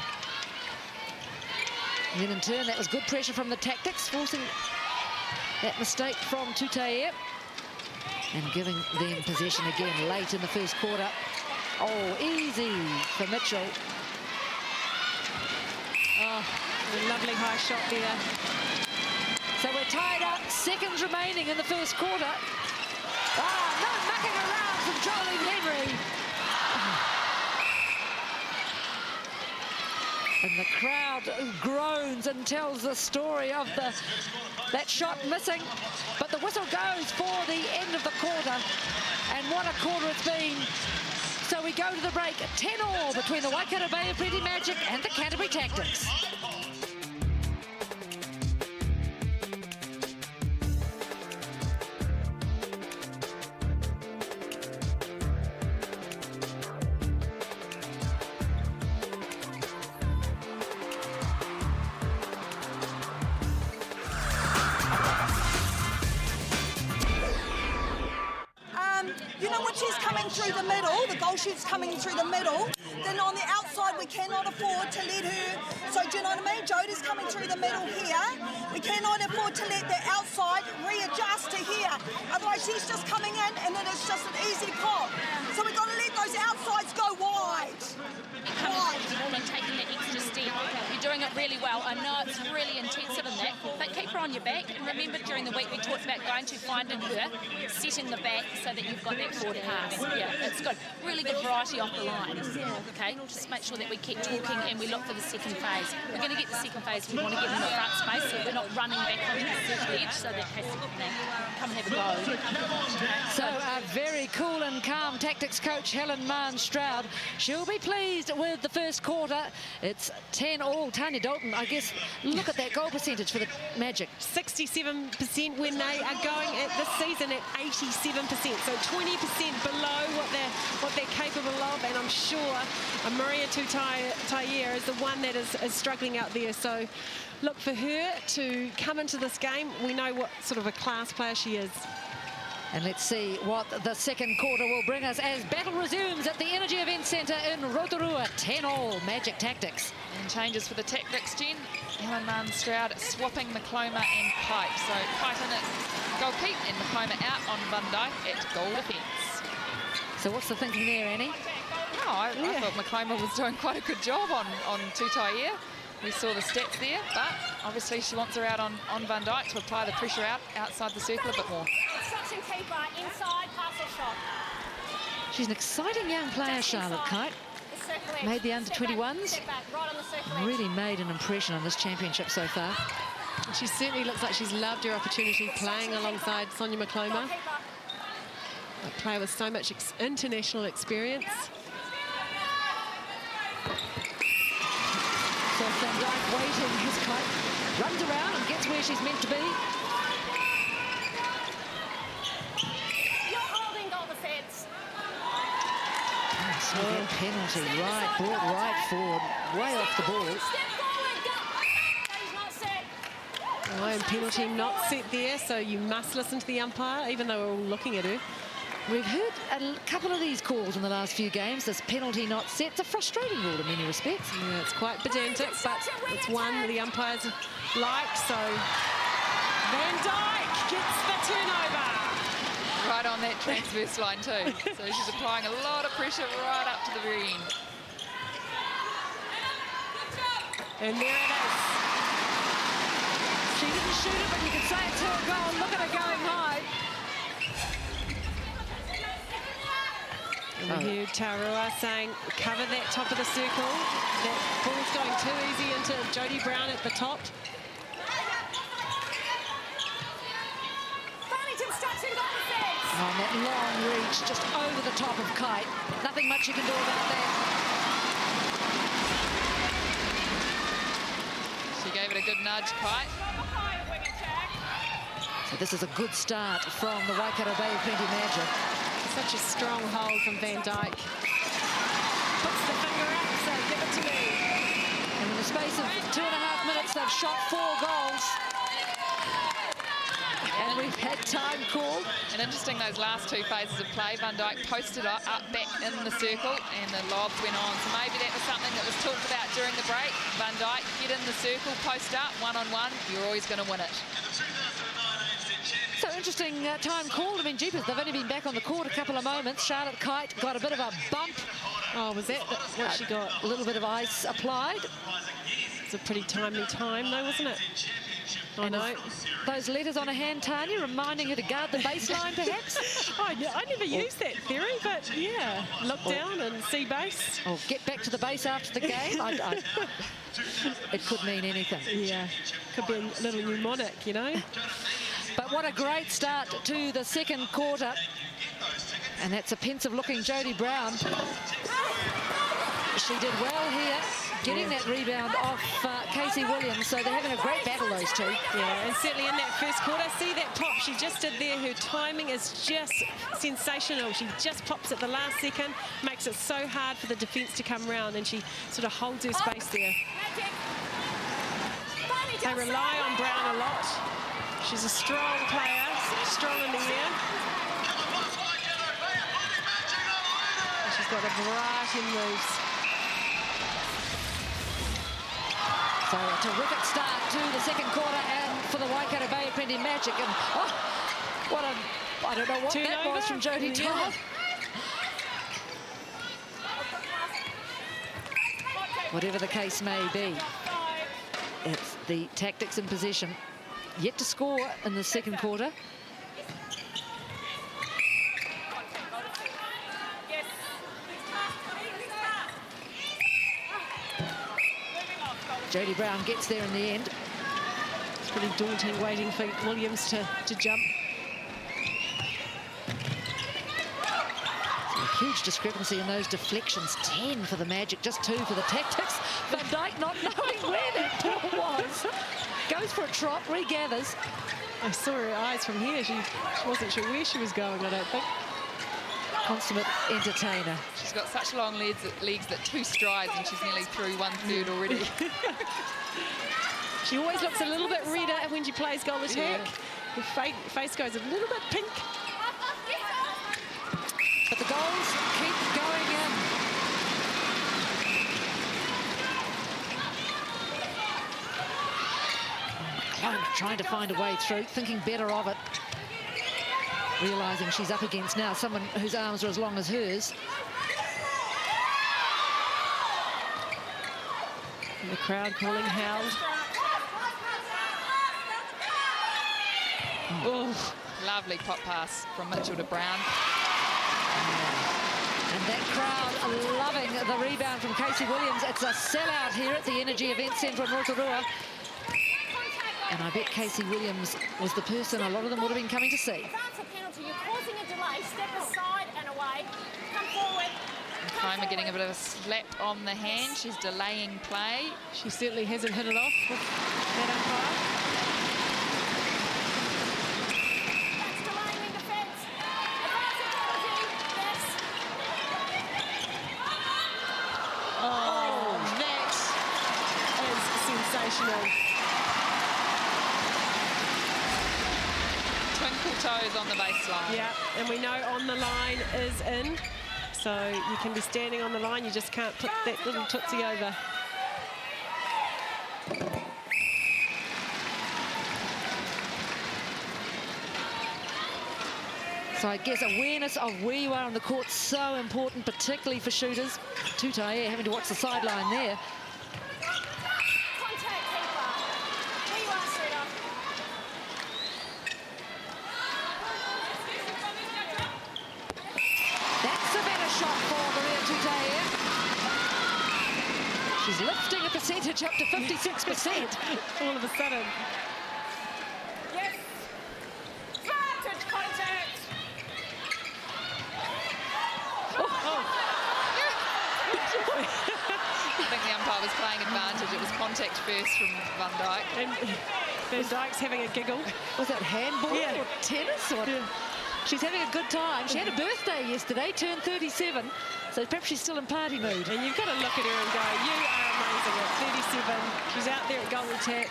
And then in turn, that was good pressure from the Tactix, forcing that mistake from Tutai and giving them possession again late in the first quarter. Oh, easy for Mitchell. Oh, a lovely high shot there. So we're tied up, seconds remaining in the first quarter. Ah, no mucking around from Jolene Henry. And the crowd groans and tells the story of that shot missing. But the whistle goes for the end of the quarter. And what a quarter it's been. So we go to the break, 10-all between the Waikato Bay of Plenty Magic and the Canterbury Tactix. Through the middle, the goal shoot's coming through the middle, then on the outside we cannot afford to let her, so do you know what I mean? Jodie's coming through the middle here, we cannot afford to let the outside readjust to here, otherwise she's just coming in and then it's just an easy pop. So we've got to let those outsides go wide. And taking that extra step, you You're doing it really well. I know it's really intensive in that, but keep her on your back. And remember, during the week we talked about going to finding her, setting the back so that you've got that forward pass. Yeah, it's good. Really good variety off the line. Okay, just make sure that we keep talking and we look for the second phase. We're going to get the second phase. We want to get in the front space so we're not running back onto the circle edge so that Casey can come and have a go. So a very cool and calm Tactix coach Helen Mahn-Stroud. She'll be pleased with the first quarter. It's 10-all. Tanya Dalton, I guess, look at that goal percentage for the Magic. 67% when they are going at this season at 87%. So 20% below what they're capable of. And I'm sure Maria Tutaia is the one that is struggling out there. So look for her to come into this game. We know what sort of a class player she is. And let's see what the second quarter will bring us as battle resumes at the Energy Event Centre in Rotorua. 10-all, Magic Tactix. And changes for the Tactix, Jen. Helen Mahn-Stroud swapping McCloma and Kite. So Kite in at goal keep and McCloma out on Van Dyke at goal defence. So what's the thinking there, Annie? No, I thought McCloma was doing quite a good job on Tutaia. We saw the stats there, but obviously she wants her out on Van Dyke to apply the pressure outside the circle a bit more. Instruction keeper, inside, pass or shot. She's an exciting young player, Charlotte Kite. Made the under-21s. Really made an impression on this championship so far. She certainly looks like she's loved her opportunity playing alongside Sonia McCloma. A player with so much international experience. So Van Dyke waiting, his Kite runs around and gets where she's meant to be. You're holding goal defence. So that penalty, brought right forward, way off the ball. Step forward, go. He's not set. Oh, and penalty not set there, so you must listen to the umpire, even though we're all looking at her. We've heard a couple of these calls in the last few games. This penalty not set. It's a frustrating rule in many respects. Yeah, it's quite pedantic, but it's one the umpires like. So Van Dyke gets the turnover. Right on that transverse line too. So she's applying a lot of pressure right up to the very end. And there it is. She didn't shoot it, but you can say it's her goal. Look at her going high. And we heard Tarua saying, cover that top of the circle. That ball's going too easy into Jodie Brown at the top. Oh, that long reach just over the top of Kite. Nothing much you can do about that. She gave it a good nudge, Kite. So this is a good start from the Waikato Bay of Plenty Magic. Such a strong hold from Van Dyke. Puts the finger up, so give it to me. And in the space of 2.5 minutes, they've shot 4 goals. And we've had time called. And interesting, those last 2 phases of play, Van Dyke posted up back in the circle, and the lobs went on. So maybe that was something that was talked about during the break. Van Dyke, get in the circle, post up, one-on-one, you're always going to win it. So interesting time called. I mean, jeepers, they've only been back on the court a couple of moments. Charlotte Kite got a bit of a bump. Oh, was that what she got? A little bit of ice applied. It's a pretty timely time, though, wasn't it? I know. Those letters on her hand, Tanya, reminding her to guard the baseline, perhaps? I never used that theory, but yeah, look down and see base. Or get back to the base after the game. It could mean anything. Yeah, could be a little mnemonic, you know. But what a great start to the second quarter. And that's a pensive-looking Jodie Brown. She did well here, getting that rebound off Casey Williams. So they're having a great battle, those two. Yeah, and certainly in that first quarter, see that pop she just did there. Her timing is just sensational. She just pops at the last second, makes it so hard for the defence to come round, and she sort of holds her space there. They rely on Brown a lot. She's a strong player, strong in the air. She's got a variety of moves. So a terrific start to the second quarter and for the Waikato Bay of Plenty Magic. And I don't know what that was from Jodie Todd. Whatever the case may be. It's the Tactix in possession. Yet to score in the second quarter. Jodie Brown gets there in the end. It's pretty daunting waiting for Williams to jump. A huge discrepancy in those deflections. 10 for the Magic, just 2 for the Tactix. Van Dijk not knowing where that ball was. Goes for a trot, regathers. I saw her eyes from here. She wasn't sure where she was going, I don't think. Consummate entertainer. She's got such long legs that 2 strides and she's nearly through 1/3 already. She always looks a little bit redder when she plays goal attack. Her face goes a little bit pink. But the goals keep going in. Trying to find a way through, thinking better of it. Realising she's up against now someone whose arms are as long as hers. And the crowd calling Howard. Oh, lovely pop pass from Mitchell to Brown. And that crowd loving the rebound from Casey Williams. It's a sellout here at the Energy Event Centre in Rotorua. And I bet Casey Williams was the person a lot of them would have been coming to see. That's a penalty. You're causing a delay. Step aside and away. Come forward. Kramer getting a bit of a slap on the hand. She's delaying play. She certainly hasn't hit it off with that umpire. That's delaying in defence. Advance penalty. Yes. Oh, that is sensational. Twinkle toes on the baseline. Yeah, and we know on the line is in. So you can be standing on the line, you just can't put that little tootsie over. So I guess awareness of where you are on the court is so important, particularly for shooters. Tutaia having to watch the sideline there. Contact keeper. Where you are, shooter. That's a better shot for Maria Tutaia. She's lifting a percentage up to 56%. All of a sudden. Yes. Vantage contact. I think the umpire was playing advantage. It was contact first from Van Dijk. And Van Dijk's having a giggle. Was that handball or tennis? Or she's having a good time. She had a birthday yesterday, turned 37, so perhaps she's still in party mood. And you've got to look at her and go, you are amazing at 37. She's out there at goal attack.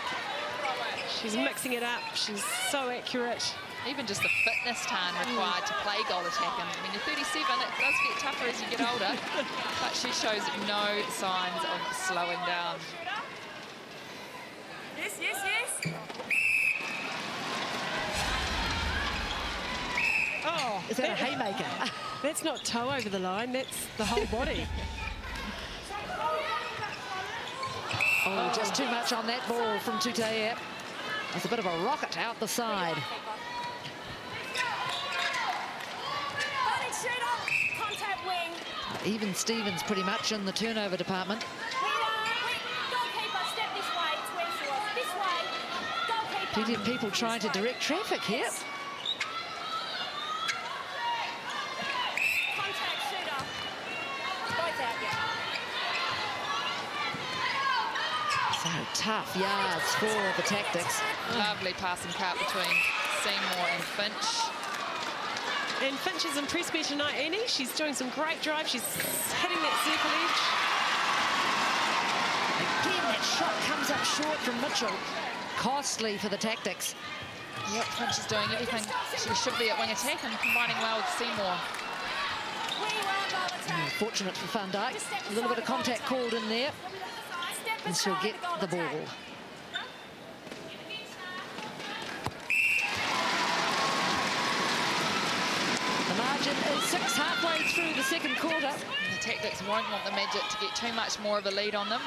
She's mixing it up. She's so accurate. Even just the fitness time required to play goal attack. And when you're 37, it does get tougher as you get older. But she shows no signs of slowing down. Yes, yes, yes. Oh, is that a haymaker? That's not toe over the line, that's the whole body. Oh, just too much on that ball from Tutaia. That's a bit of a rocket out the side. Contact wing. Even Stevens pretty much in the turnover department. Goalkeeper, step this way. It's where she was. This way. Goalkeeper. Plenty of people trying to direct traffic here. Contact, shooter. Both out, yeah. So tough yards for the Tactix. Lovely passing cut between Seymour and Finch. And Finch has impressed me tonight, Annie. She's doing some great drives. She's hitting that circle edge. Again, that shot comes up short from Mitchell. Costly for the Tactix. Yep, Finch is doing everything she should be at wing attack and combining well with Seymour. Fortunate for Van Dijk. A little bit of contact called in there. And she'll get the ball. The margin is 6 halfway through the second quarter. The Tactix won't want the Magic to get too much more of a lead on them.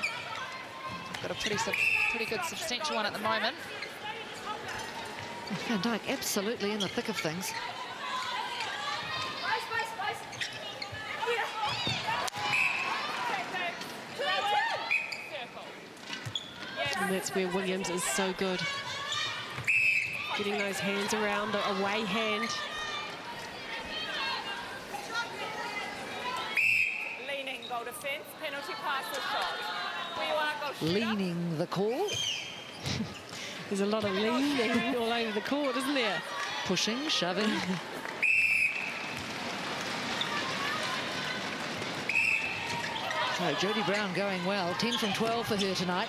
got a pretty good substantial one at the moment. Van Dijk absolutely in the thick of things. And that's where Williams is so good. Getting those hands around the away hand. Leaning goal defence, penalty pass or shot. Where you are, goal shooter. Leaning the call. There's a lot of leaning all over the court, isn't there? Pushing, shoving. So Jodie Brown going well. 10 from 12 for her tonight.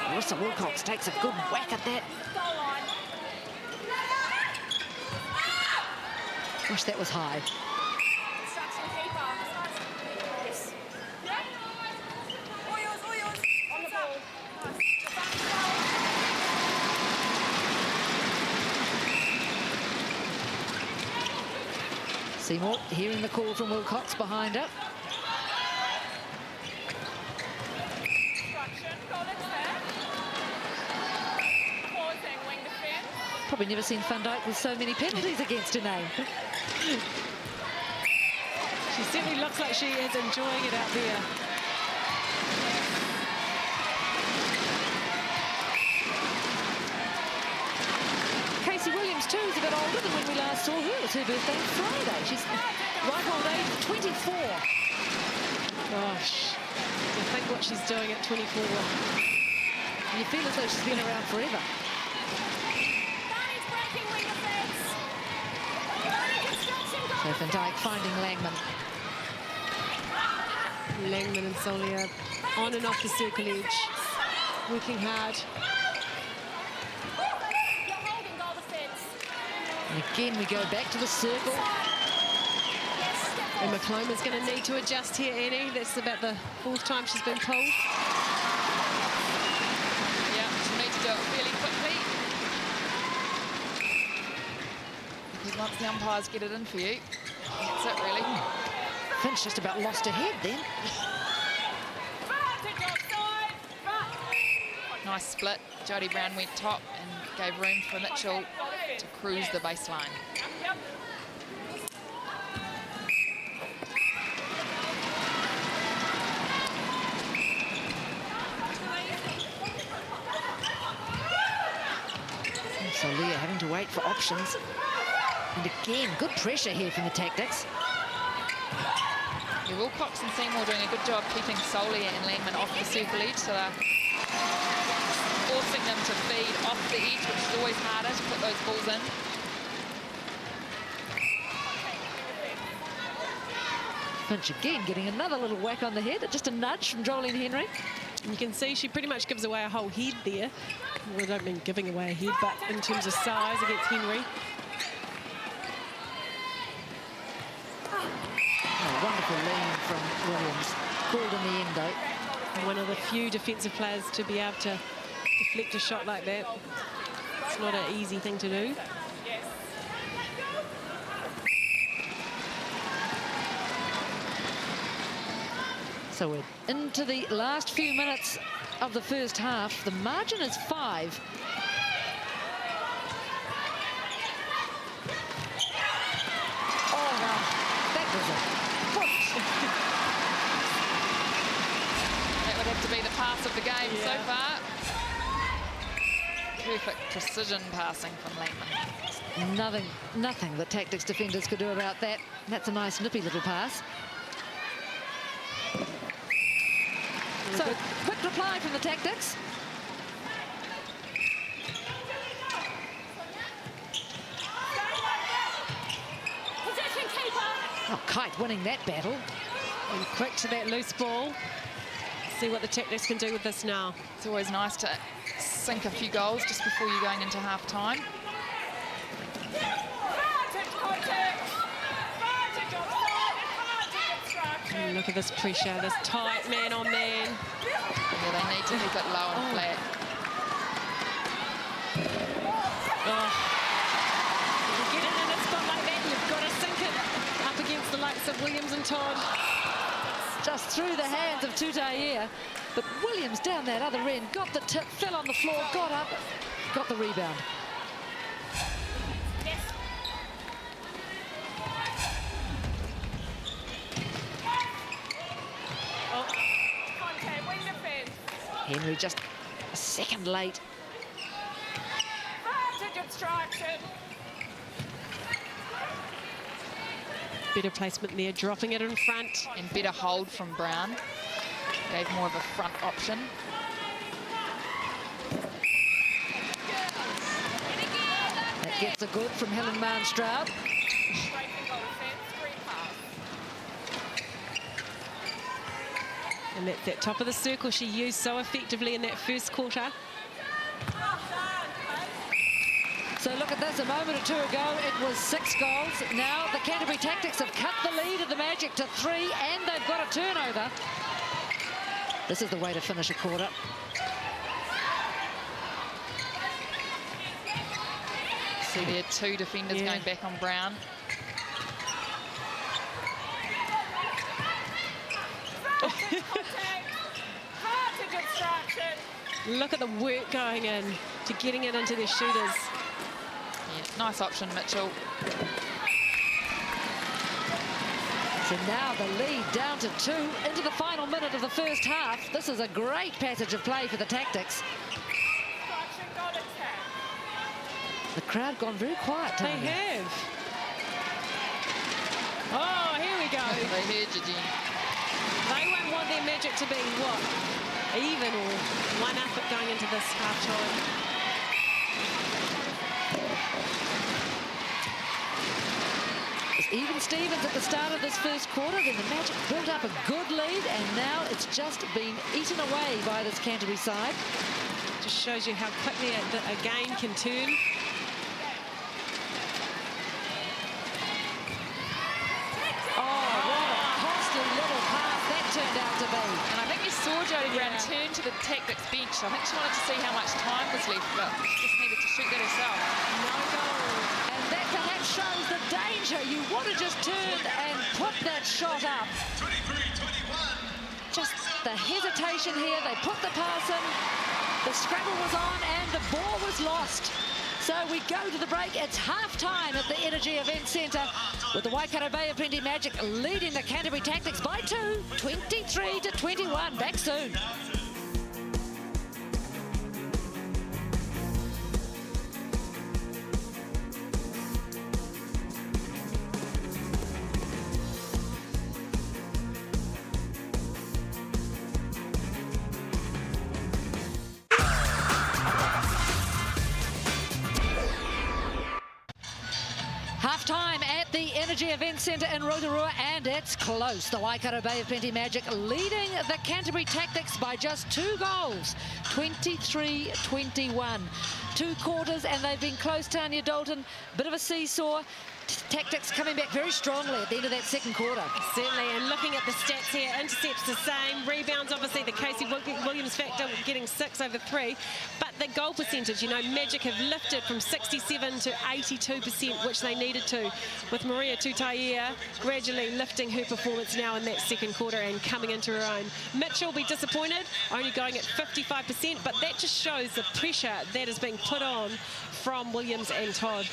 Marissa Wilcox takes a good whack at that. Gosh, that was high. Seymour hearing the call from Wilcox behind her. Probably never seen Van Dijk with so many penalties against her name. She certainly looks like she is enjoying it out there. Casey Williams too is a bit older than when we last saw her. It was her birthday on Friday. She's right old age of 24. Gosh, I think what she's doing at 24. You feel as though she's been around forever. So Van Dijk finding Langman. Langman and Solia on and off the circle edge, working hard. And again, we go back to the circle. And McCloma's going to need to adjust here, Annie. That's about the 4th time she's been pulled. Yeah, she'll need to do it really quickly. Because once the umpires get it in for you, that's it really. Finch just about lost her head then. Nice split. Jodie Brown went top and gave room for Mitchell to cruise the baseline. So Leah having to wait for options. And again, good pressure here from the Tactix. Yeah, Wilcox and Seymour doing a good job keeping Solia and Langman off the circle edge, so they're forcing them to feed off the edge, which is always harder to put those balls in. Finch again getting another little whack on the head, just a nudge from Jolene Henry. You can see she pretty much gives away a whole head there. Well, I don't mean giving away a head, but in terms of size against Henry. Oh, wonderful lean from Williams. Called in the end, though. One of the few defensive players to be able to deflect a shot like that. It's not an easy thing to do. So we're into the last few minutes of the first half. The margin is 5. Oh, no. That was a push. That would have to be the pass of the game so far. Perfect precision passing from Langman. Nothing that Tactix defenders could do about that. That's a nice nippy little pass. So, quick reply from the Tactix. Oh, Kite winning that battle. And quick to that loose ball. See what the Tactix can do with this now. It's always nice to sink a few goals just before you're going into half-time. And look at this pressure, this tight man-on-man. Yeah, they need to keep it low and flat. Oh. If you get it in a spot like that, you've got to sink it up against Williams and Todd. Just through the hands of Tutaia. But Williams down that other end, got the tip, fell on the floor, got up, got the rebound. Henry just a second late. Better placement there, dropping it in front. And better hold from Brown. Gave more of a front option. That gets a good from Helen Marnstroud. And that's that top of the circle she used so effectively in that first quarter. So look at this, a moment or two ago, it was 6 goals. Now the Canterbury Tactix have cut the lead of the Magic to 3, and they've got a turnover. This is the way to finish a quarter. See there, 2 defenders going back on Brown. Look at the work going in to getting it into their shooters. Yeah, nice option, Mitchell. So now the lead down to 2 into the final minute of the first half. This is a great passage of play for the Tactix. The crowd gone very quiet, They Tanya. have. Oh, here we go. They heard you, Jen. They won't want their Magic to be, what, even or 1 up at going into this half-time. Even Stevens at the start of this first quarter, then the Magic built up a good lead, and now it's just been eaten away by this Canterbury side. Just shows you how quickly a game can turn. Oh, what a costly little pass that turned out to be. And I think you saw Jodie Brown turn to the Tactix bench. I think she wanted to see how much time was left, but she just needed to shoot that herself. No goal. And that perhaps shows the danger. You want to just turn and put that shot up. 23-21. Just the hesitation here. They put the pass in. The scrabble was on and the ball was lost. So we go to the break. It's half-time at the Energy Event Centre with the Waikato Bay of Plenty Magic leading the Canterbury Tactix by 2, 23-21. Back soon. Half-time at the Energy Event Centre in Rotorua, and it's close. The Waikato Bay of Plenty Magic leading the Canterbury Tactix by just 2 goals, 23-21. 2 quarters, and they've been close, Tanya Dalton. Bit of a seesaw. Tactix coming back very strongly at the end of that second quarter. Certainly, and looking at the stats here, intercepts the same, rebounds obviously the Casey Williams factor, getting 6 over 3, but the goal percentage, you know, Magic have lifted from 67 to 82%, which they needed to, with Maria Tutaia gradually lifting her performance now in that second quarter and coming into her own. Mitchell will be disappointed, only going at 55%, but that just shows the pressure that is being put on from Williams and Todd.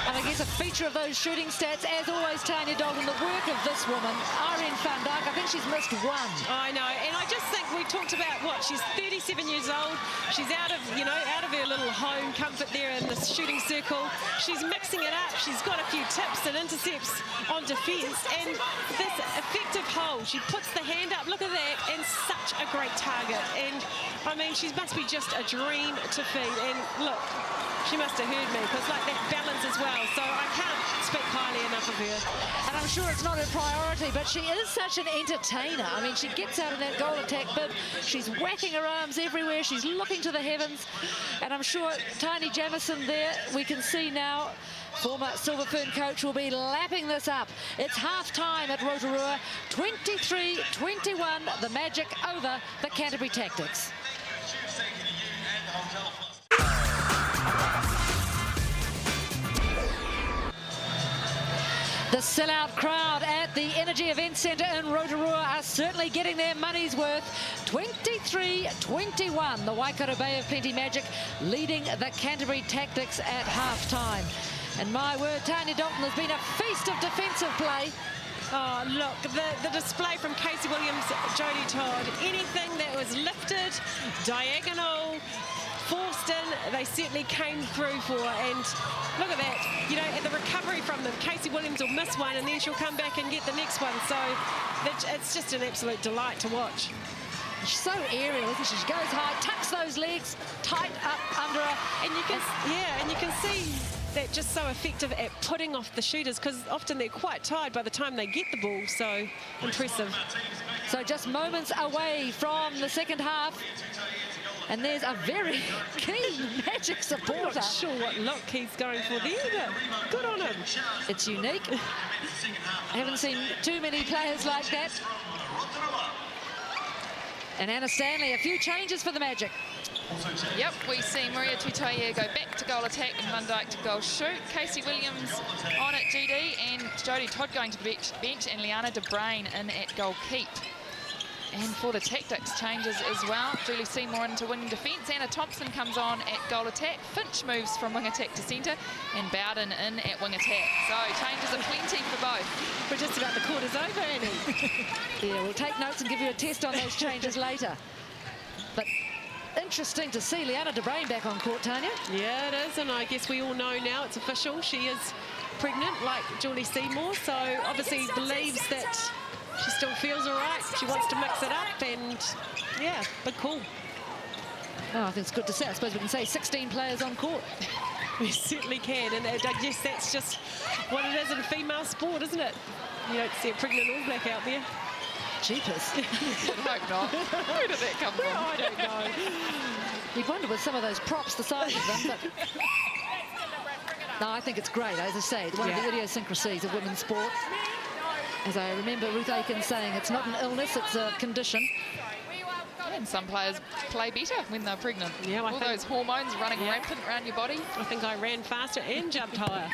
And I guess a feature of those shooting stats, as always, Tanya Dalton, the work of this woman, Irene van Dijk. I think she's missed 1. I know, and I just think we talked about what, she's 37 years old, she's out of, you know, out of her little home comfort there in the shooting circle. She's mixing it up, she's got a few tips and intercepts on defence, and this effective hold, she puts the hand up, look at that, and such a great target. And I mean, she must be just a dream to feed, and look, she must have heard me, because like that balance as well, so I can't speak highly enough of her. And I'm sure it's not her priority, but she is such an entertainer. I mean, she gets out in that goal attack bib, she's whacking her arms everywhere, she's looking to the heavens, and I'm sure Tiny Jamison there, we can see now, former Silver Fern coach, will be lapping this up. It's half-time at Rotorua, 23-21, the Magic over the Canterbury Tactix. The sellout crowd at the Energy Event Centre in Rotorua are certainly getting their money's worth. 23-21, the Waikato Bay of Plenty Magic leading the Canterbury Tactix at half-time. And my word, Tanya Dalton, has been a feast of defensive play. Oh, look, the display from Casey Williams, Jodie Todd, anything that was lifted, diagonal, forced in, they certainly came through for. And look at that, you know, at the recovery from them, Casey Williams will miss one and then she'll come back and get the next one. So it's just an absolute delight to watch. She's so aerial, isn't she? She goes high, tucks those legs tight up under her. And you can, and you can see that just so effective at putting off the shooters, because often they're quite tired by the time they get the ball. So impressive. So just moments away from the second half. And there's a very keen Magic supporter. I'm not sure what look he's going for there, but good on him. It's unique. I haven't seen too many players like that. And Anna Stanley, a few changes for the Magic. Yep, we see Maria Tutaia go back to goal attack and Van Dijk to goal shoot. Casey Williams on at GD and Jodie Todd going to the bench and Liana de Bruin in at goal keep. And for the Tactix changes as well, Julie Seymour into wing defence. Anna Thompson comes on at goal attack. Finch moves from wing attack to centre and Bowden in at wing attack. So changes are plenty for both. We're just about the quarter's over, Annie. Yeah, we'll take notes and give you a test on those changes later. But interesting to see Liana de Bruin back on court, Tanya. Yeah, it is, and I guess we all know now it's official. She is pregnant, like Julie Seymour, so obviously believes that she still feels all right. She wants to mix it up, and yeah, big call. Oh, I think it's good to say. I suppose we can say 16 players on court. We certainly can, and I guess that's just what it is in female sport, isn't it? You don't see a pregnant All Black out there. Jeepers. I hope not. Where did that come from? I don't know. You'd wonder with some of those props the size of them, but no, I think it's great. As I say, one of the idiosyncrasies of women's sport. As I remember Ruth Aiken saying, it's not an illness, it's a condition. And some players play better when they're pregnant. Yeah, all those hormones running rampant around your body. I think I ran faster and jumped higher.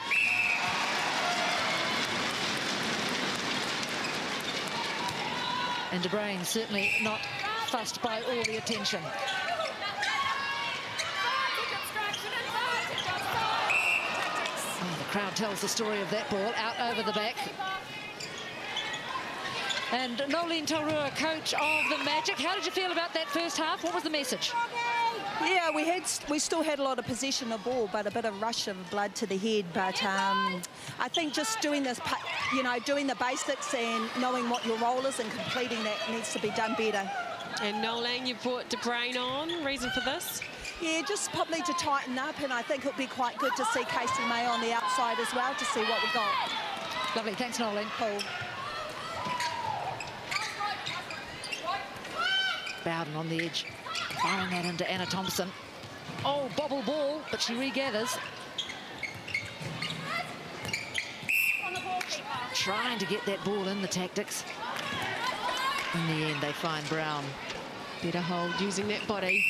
And de Bruin certainly not fussed by all the attention. Oh, the crowd tells the story of that ball out over the back. And Nolene Taurua, coach of the Magic, how did you feel about that first half? What was the message? Yeah, we still had a lot of possession of ball, but a bit of rush of blood to the head. But I think just doing this, you know, doing the basics and knowing what your role is and completing that needs to be done better. And Nolene, you brought de Bruin on. Reason for this? Yeah, just probably to tighten up, and I think it'll be quite good to see Casey May on the outside as well to see what we've got. Lovely, thanks Nolene. Cool. Bowden on the edge, firing that into Anna Thompson. Oh, bobble ball, but she regathers. Trying to get that ball in the Tactix. In the end, they find Brown. Better hold using that body.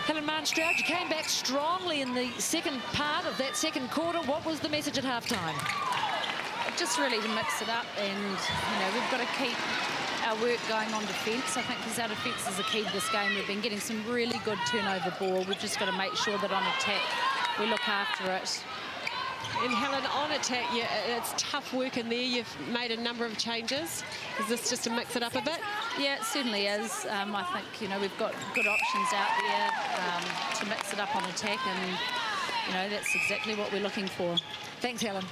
Helen Marn-Stroud, you came back strongly in the second part of that second quarter. What was the message at halftime? Just really to mix it up, and you know, we've got to keep our work going on defence. I think because our defence is the key to this game. We've been getting some really good turnover ball. We've just got to make sure that on attack we look after it. And Helen, on attack, yeah, it's tough work in there. You've made a number of changes. Is this just to mix it up a bit? Yeah, it certainly is. I think, you know, we've got good options out there to mix it up on attack, and you know, that's exactly what we're looking for. Thanks, Helen.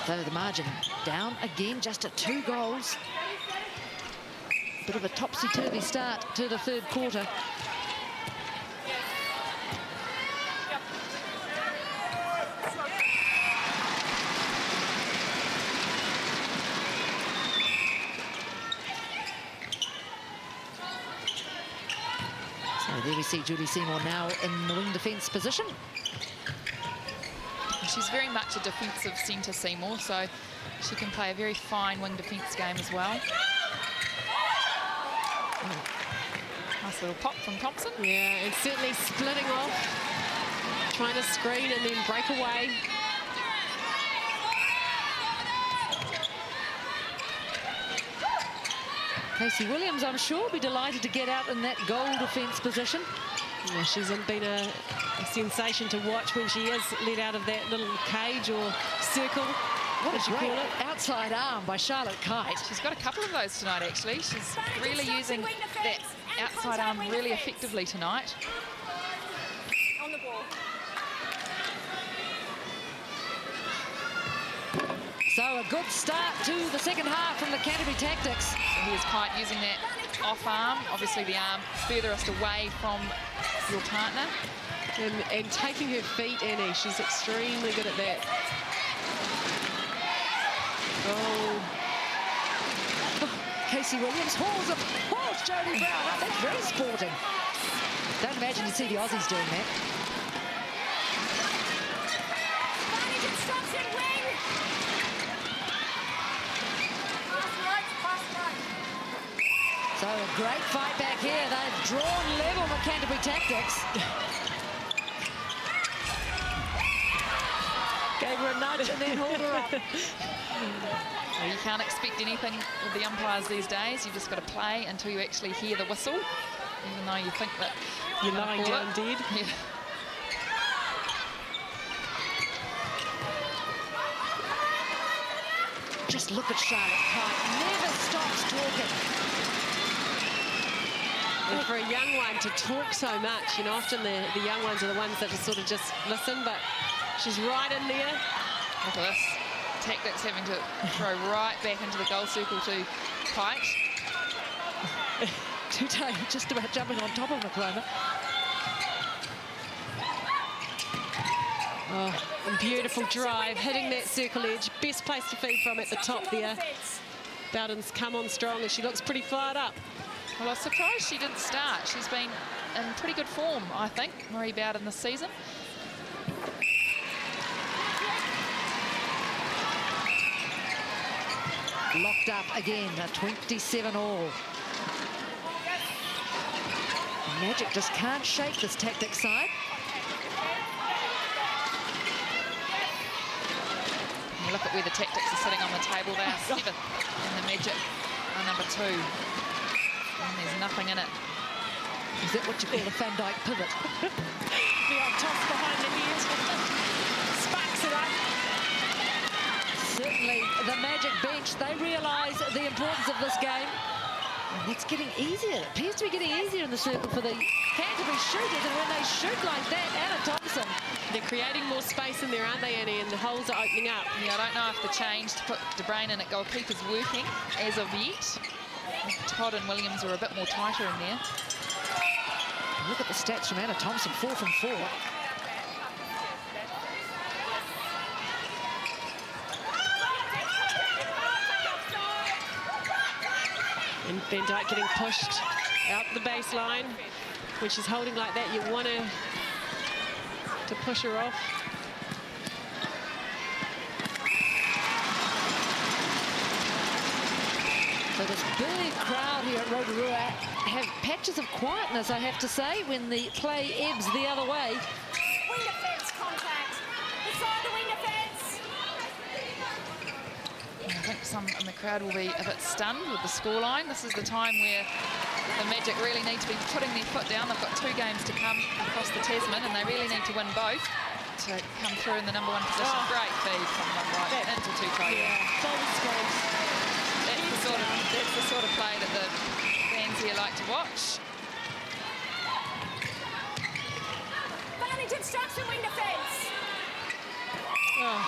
So the margin down again, just at 2 goals. Bit of a topsy-turvy start to the third quarter. So there we see Julie Seymour now in the wing defence position. She's very much a defensive centre, Seymour, so she can play a very fine wing defence game as well. Nice Nice little pop from Thompson. Yeah, and certainly splitting off, trying to screen and then break away. Casey Williams, I'm sure, will be delighted to get out in that goal defence position. Yeah, she's been a sensation to watch when she is let out of that little cage or circle. What a great outside arm by Charlotte Kite. She's got a couple of those tonight, actually. She's really using that outside arm really effectively tonight. On the ball. So a good start to the second half from the Canterbury Tactics. So here's Kite using that off arm, obviously the arm furthest away from your partner. And taking her feet, Annie, she's extremely good at that. Oh. Casey Williams hauls Jodie Brown up. That's very sporting. Don't imagine you'd see the Aussies doing that. So a great fight back here. They've drawn level with Canterbury Tactics. Gave her a nudge and then hauled her up. Well, you can't expect anything with the umpires these days. You've just got to play until you actually hear the whistle, even though you think that you're lying down dead. Yeah. Just look at Charlotte Kite. Never stops talking. And for a young one to talk so much, you know, often the young ones are the ones that sort of just listen, but she's right in there. Look at this. Tactics having to throw right back into the goal circle to Kite. Today just about jumping on top of McCloma. Oh, and beautiful drive, hitting that circle edge. Best place to feed from at the top there. Bowden's come on strong and she looks pretty fired up. Well, I was surprised she didn't start. She's been in pretty good form, I think, Marie Bowden this season. Locked up again, a 27 all. Magic just can't shake this Tactics side. You look at where the Tactics are sitting on the table. They are 7th, and the Magic are number 2. And there's nothing in it. Is that what you call a Van Dyke pivot? The old toss behind the ears. Sparks it up. Certainly the Magic bench, they realise the importance of this game. And it's getting easier. It appears to be getting easier in the circle for the Canterbury shooters. And when they shoot like that, Anna Thompson. They're creating more space in there, aren't they, Annie? And the holes are opening up. Yeah, I don't know if the change to put De Bruyne in at goalkeeper's working as of yet. Todd and Williams are a bit more tighter in there. Look at the stats from Anna Thompson, 4 from 4. And Van Dyke getting pushed out the baseline. When she's holding like that, you want to push her off. So this big crowd here at Rotorua have patches of quietness, I have to say, when the play ebbs the other way. Wing defence contact. Beside the wing defence. I think some in the crowd will be a bit stunned with the scoreline. This is the time where the Magic really need to be putting their foot down. They've got 2 games to come across the Tasman, and they really need to win both to come through in the number 1 position. Oh. Great feed from them right into Tutoia. Yeah, bold scores. That's the sort of play that the fans here like to watch. Advantage obstruction wing defence. Oh.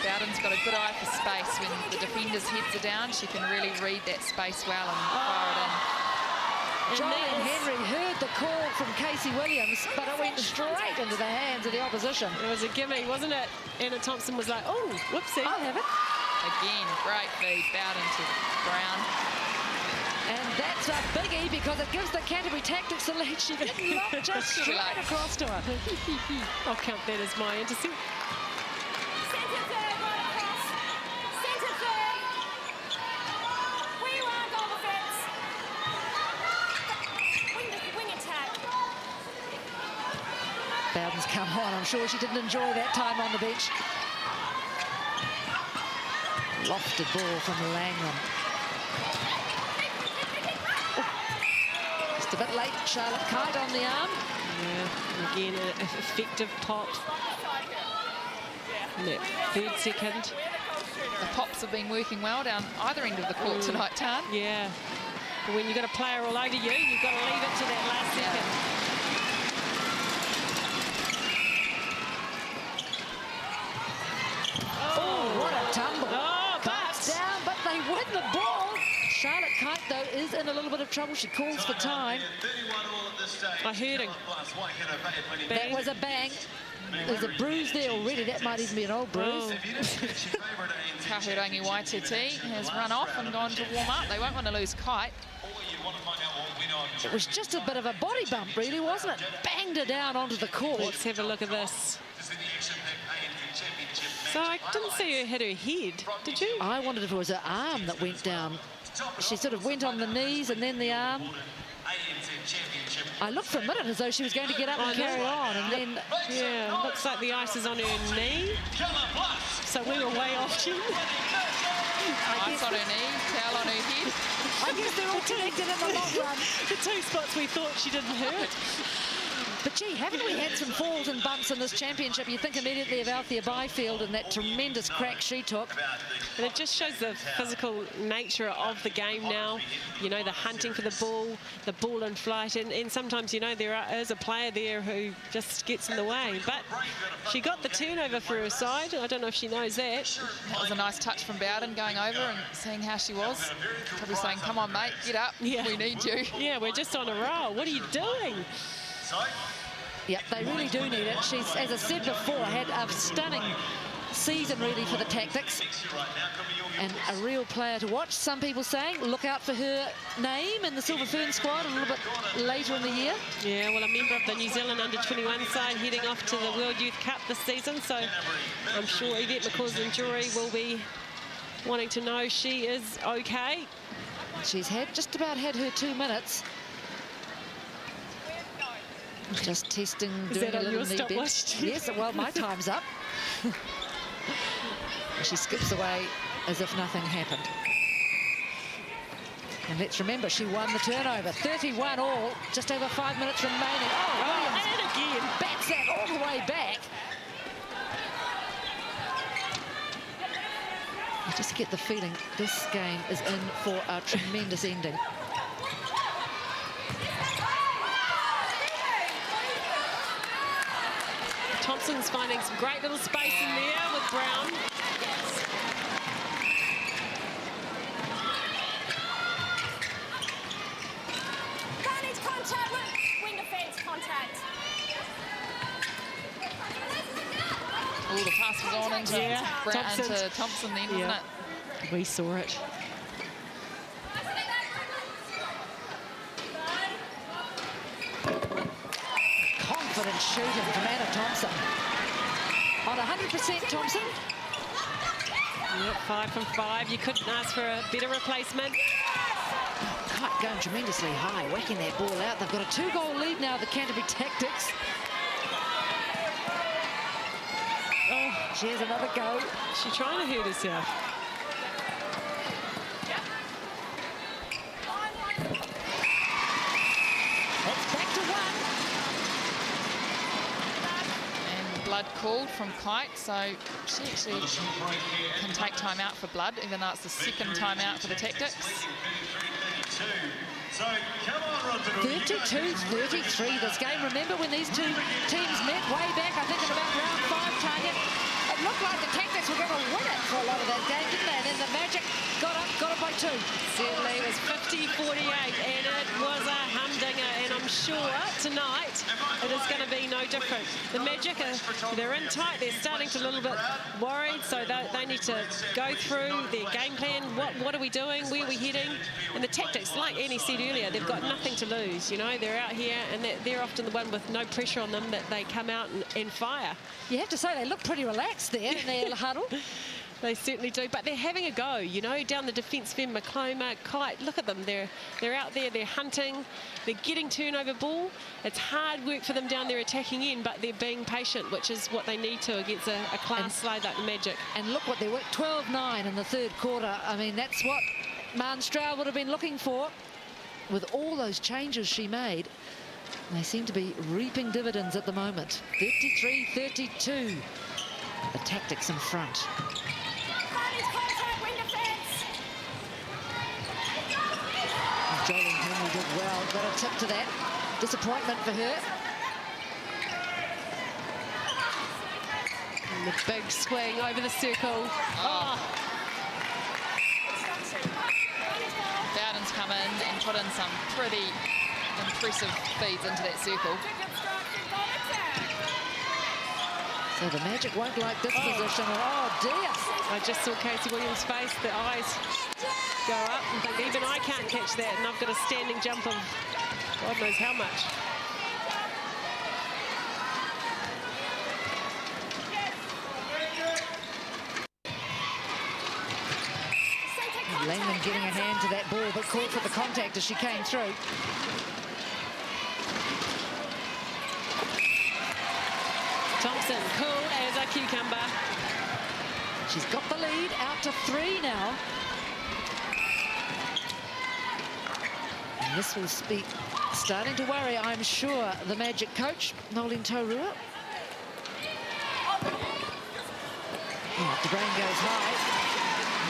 Bowden's got a good eye for space. When the defender's heads are down, she can really read that space well and fire it in. John and Henry heard the call from Casey Williams, but it went straight into the hands of the opposition. It was a gimme, wasn't it? Anna Thompson was like, oh, whoopsie. I'll have it. Again, great feed, Bowden to Brown. And that's a biggie because it gives the Canterbury Tactics the lead. She didn't look just straight across to her. I'll count that as my intercept. Centre third, right across. Centre third. Where you are, goal defence. Bowden's come on. I'm sure she didn't enjoy that time on the bench. Lofted ball from Langland. Oh, just a bit late. Charlotte Kite on the arm. Yeah, again, an effective pop. That third second. The pops have been working well down either end of the court tonight, Tan. Yeah. But when you've got a player all over you, you've got to leave it to that last second. Oh, what a tumble. Oh, Kite's down, but they win the ball. Charlotte Kite, though, is in a little bit of trouble. She calls for time. I heard him. That was a bang. There's a bruise there already. That might even be an old bruise. Kahurangi Waititi has run off and gone to warm up. They won't want to lose Kite. It was just a bit of a body bump, really, wasn't it? Banged her down onto the court. Let's have a look at this. So I didn't see her hit her head, did you? I wondered if it was her arm that went down. She sort of went on the knees and then the arm. I looked for a minute as though she was going to get up and carry on, and then... Yeah, looks like the ice is on her knee. So we were way off, Jim. Ice on her knee, towel on her head. I guess they're all connected in the long run. The two spots we thought she didn't hurt. But gee, haven't we had some falls and bumps in this championship? You think immediately of Althea Byfield and that tremendous crack she took. And it just shows the physical nature of the game now. You know, the hunting for the ball in flight. And sometimes, you know, there is a player there who just gets in the way. But she got the turnover for her side. I don't know if she knows that. That was a nice touch from Bowden, going over and seeing how she was. Probably saying, come on, mate, get up. Yeah. We need you. Yeah, we're just on a roll. What are you doing? Yeah, they really do need it. She's, as I said before, had a stunning season really for the Tactix, and a real player to watch. Some people saying look out for her name in the Silver Fern squad a little bit later in the year. Yeah, well, a member of the New Zealand under-21 side heading off to the World Youth Cup this season, so I'm sure Yvette McCaw's jury will be wanting to know she is okay. She's just about had her 2 minutes. Just testing, doing a little knee bend. Yes, well, my time's up. She skips away as if nothing happened. And let's remember, she won the turnover. 31 all, just over 5 minutes remaining. Oh, Williams and again bats that all the way back. I just get the feeling this game is in for a tremendous ending. Thompson's finding some great little space in there with Brown. Carnage contact, wing defense contact. Oh, the pass was on into Brown into Thompson then, wasn't it? We saw it. Confident shooting from Anna Thompson. On 100%, Thompson. Yep, 5 from 5. You couldn't ask for a better replacement. Kite going tremendously high, whacking that ball out. They've got a 2-goal lead now, the Canterbury Tactix. Oh, she has another go. She's trying to hurt herself. It's back to 1. And blood called from Kite, so she actually can take time out for blood, even though it's the second time out for the Tactix. 32-33 this game. Remember when these two teams met way back, I think in about round 5 target? It looked like the Tactix were going to win it for a lot of that game, didn't they? And then the Magic got it by 2. Certainly, it was 50-48, and it was a humdinger, and I'm sure tonight it is going to be no different. The Magic, they're in tight, they're starting to a little bit worried, so they need to go through their game plan. What are we doing? Where are we heading? And the Tactix, like Annie said earlier, they've got nothing to lose, you know? They're out here, and they're often the one with no pressure on them that they come out and fire. You have to say they look pretty relaxed there in their huddle. They certainly do, but they're having a go, you know, down the defence end, Macloma, Kite, look at them, they're out there, they're hunting, they're getting turnover ball. It's hard work for them down their attacking end, but they're being patient, which is what they need to against a class side like the Magic. And look what they were, 12-9 in the third quarter. I mean, that's what Marn Stroud would have been looking for with all those changes she made. They seem to be reaping dividends at the moment. 33-32, the Tactix in front. Jolene Henry did well, got a tip to that. Disappointment for her. And the big swing over the circle. Bowden's come in and put in some pretty impressive feeds into that circle. So the Magic won't like this position. Oh dear. I just saw Casey Williams' face, the eyes go up and think, even I can't catch that, and I've got a standing jump of God knows how much. Langman getting a hand to that ball, but caught for the contact as she came through. Thompson, cool as a cucumber. She's got the lead, out to 3 now. And this will be starting to worry, I'm sure, the Magic coach, Nolene Taurua. Oh, De Bruyn goes high.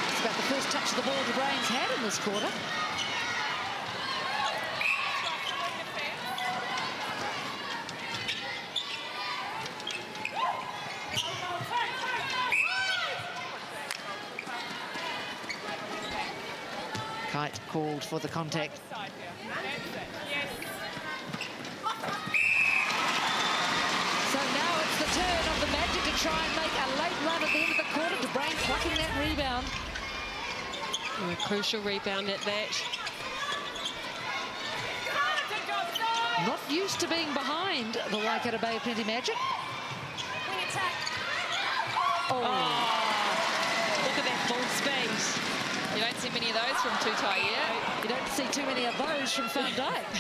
It's about the first touch of the ball De Bruyn's had in this quarter. Kite called for the contact. So now it's the turn of the Magic to try and make a late run at the end of the quarter. De Bruyn plucking that rebound. A crucial rebound at that. Not used to being behind the Waikato Bay of Plenty Magic. Oh, look at that full speed. You don't see many of those from Tutai yet. You don't see too many of those from Van Dyke.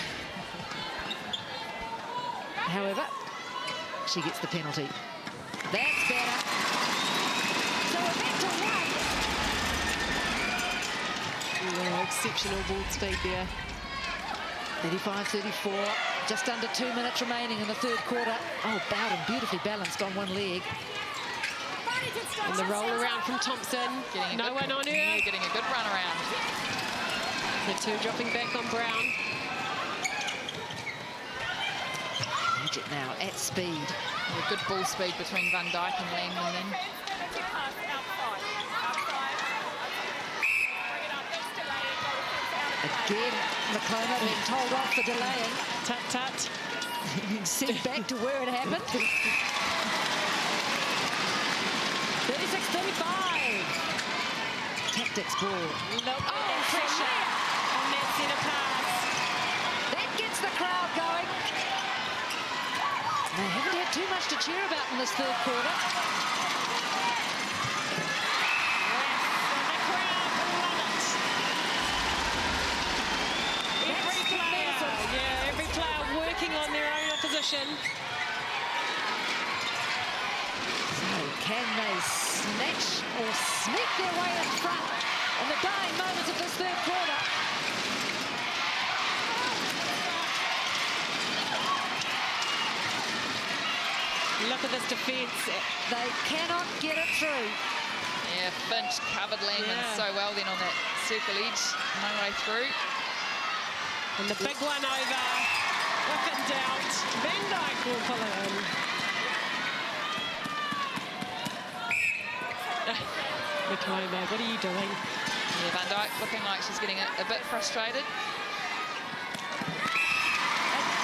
However, she gets the penalty. That's better. So we're back to 1. Oh, exceptional ball speed there. 35-34, just under 2 minutes remaining in the third quarter. Oh, Bowden beautifully balanced on one leg. And the roll around from Thompson. No one on her. Getting a good run around. The two dropping back on Brown. Magic now at speed. A good ball speed between Van Dyke and Langman then. Again, Macloma being told off for delaying. Tut-tut. Being sent back to where it happened. 36-35. Tactix ball. Nope. Oh, pressure on that centre pass. That gets the crowd going. They haven't had too much to cheer about in this third quarter. The crowd love it. Every player working on their own opposition. Can they snatch or sneak their way in front in the dying moments of this third quarter? Look at this defence. They cannot get it through. Yeah, Finch covered Langman so well then on that circle edge. No way through. And the big one over. If in doubt, Van Dyke will pull it in. Macloma, what are you doing? Yeah, Van Dyke looking like she's getting a bit frustrated. It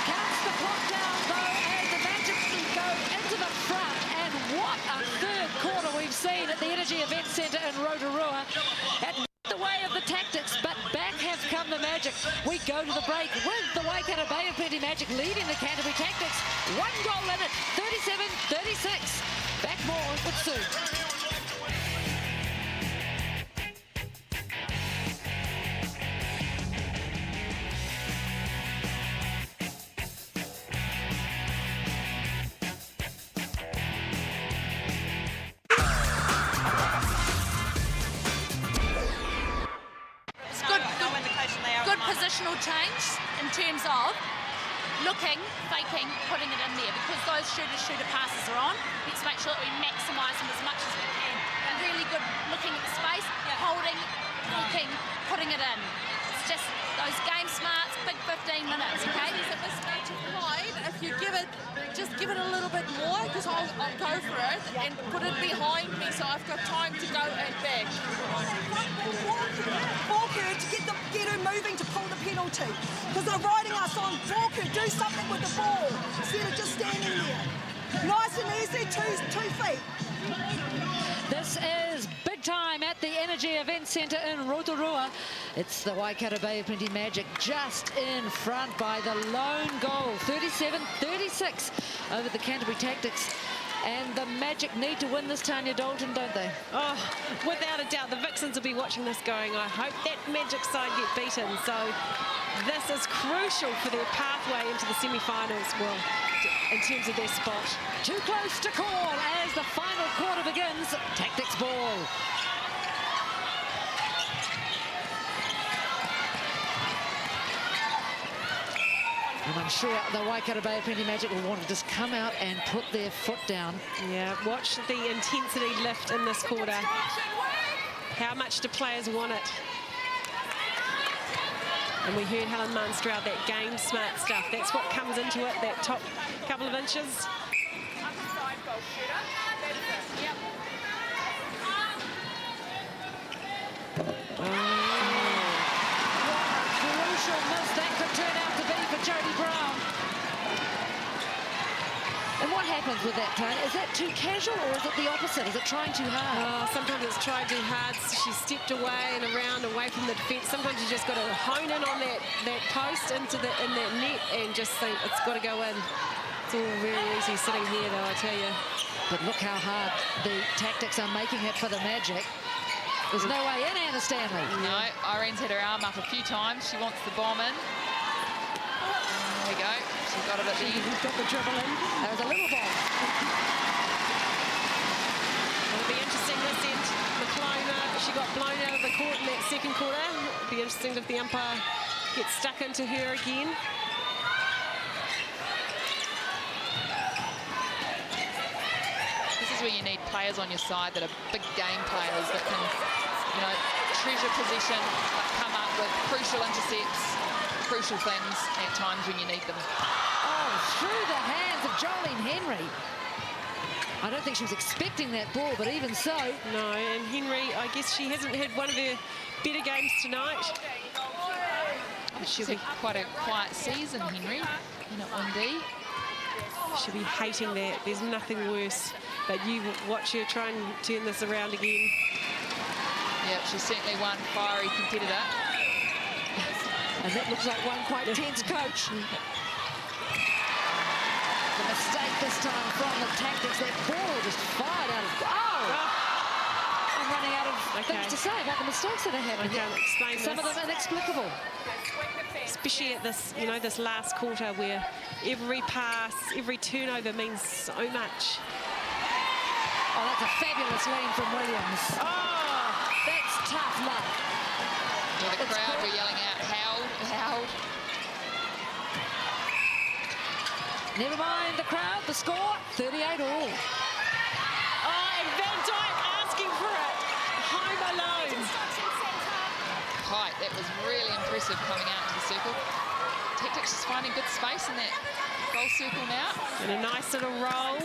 counts the clock down, though, as the Magic go into the front. And what a third quarter we've seen at the Energy Event Centre in Rotorua. At the way of the Tactix, but back have come the Magic. We go to the break with the Waikato Bay of Plenty Magic leading the Canterbury Tactix. 1 goal in it, 37-36. Back more with Sue. terms of looking, faking, putting it in there, because those shooter passes are on. Let's make sure that we maximise them as much as we can. And really good looking at the space, holding, looking, putting it in. It's just those game smarts, big 15 minutes, okay? There's a mismatch of height. If you give it, just give it a little bit more, because I'll go for it and put it behind me so I've got time to go and back. Walk her to get her moving to pull the penalty, because they're riding us on. Walk her, do something with the ball instead of just standing there. Nice and easy, two feet. This is big time at the Energy Event Centre in Rotorua. It's the Waikato Bay of Plenty Magic just in front by the lone goal, 37-36 over the Canterbury Tactix. And the Magic need to win this, Tanya Dalton, don't they? Oh, without a doubt, the Vixens will be watching this going, I hope that Magic side get beaten. So this is crucial for their pathway into the semi-finals, well, in terms of their spot. Too close to call as the final quarter begins. Tactix ball. And I'm sure the Waikato Bay of Plenty Magic will want to just come out and put their foot down. Yeah, watch the intensity lift in this quarter. How much do players want it? And we heard Helen Munster out that game smart stuff. That's what comes into it, that top couple of inches. Crucial miss that could turn out to be for Jodie Brown. And what happens with that, Tony? Is that too casual or is it the opposite? Is it trying too hard? Oh, sometimes it's trying too hard. She stepped away and around, away from the defence. Sometimes you just got to hone in on that post in that net and just think it's got to go in. It's all very easy sitting here, though, I tell you. But look how hard the Tactix are making it for the Magic. There's no way in, Anna Stanley. No, Irene's had her arm up a few times. She wants the bomb in. There we go. She got it at the end. She's got the dribble in. That was a little bomb. It'll be interesting this end. McClona, she got blown out of the court in that second quarter. It'll be interesting if the umpire gets stuck into her again. This is where you need players on your side that are big game players that can, you know, treasure possession, but come up with crucial intercepts, crucial things at times when you need them. Oh, through the hands of Jolene Henry. I don't think she was expecting that ball, but even so. No, and Henry, I guess she hasn't had one of her better games tonight. She's had quite a quiet season, Henry, in at 1D. She'll be hating that. There's nothing worse. But you watch her try and turn this around again. Yeah, she's certainly one fiery competitor. And that looks like one quite tense coach. The mistake this time from the Tactix. That ball just fired out of... Oh! I'm running out of things to say about the mistakes that are happening. I can't explain Some of them inexplicable. Especially at this, you know, this last quarter where every pass, every turnover means so much. Oh, that's a fabulous lean from Williams. Oh, that's tough luck. Yeah, the crowd were yelling out, held. Never mind the crowd, the score, 38 all. Oh, and Van Dyke asking for it. Home alone. Height, that was really impressive coming out into the circle. Tactix is finding good space in that goal circle now. And a nice little roll.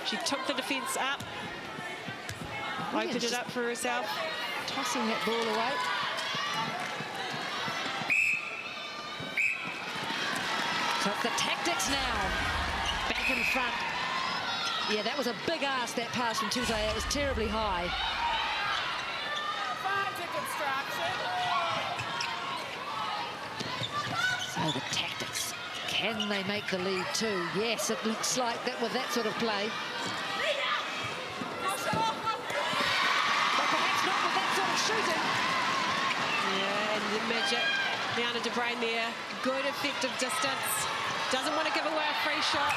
She took the defence up. Opened it up for herself. Tossing that ball away. So it's the Tactix now. Back in front. Yeah, that was a big ask, that pass from Tutai. It was terribly high. So the Tactix, can they make the lead too? Yes, it looks like that with that sort of play. Shooting. Yeah, and the Magic, Liana de Bruin there, good effective distance. Doesn't want to give away a free shot.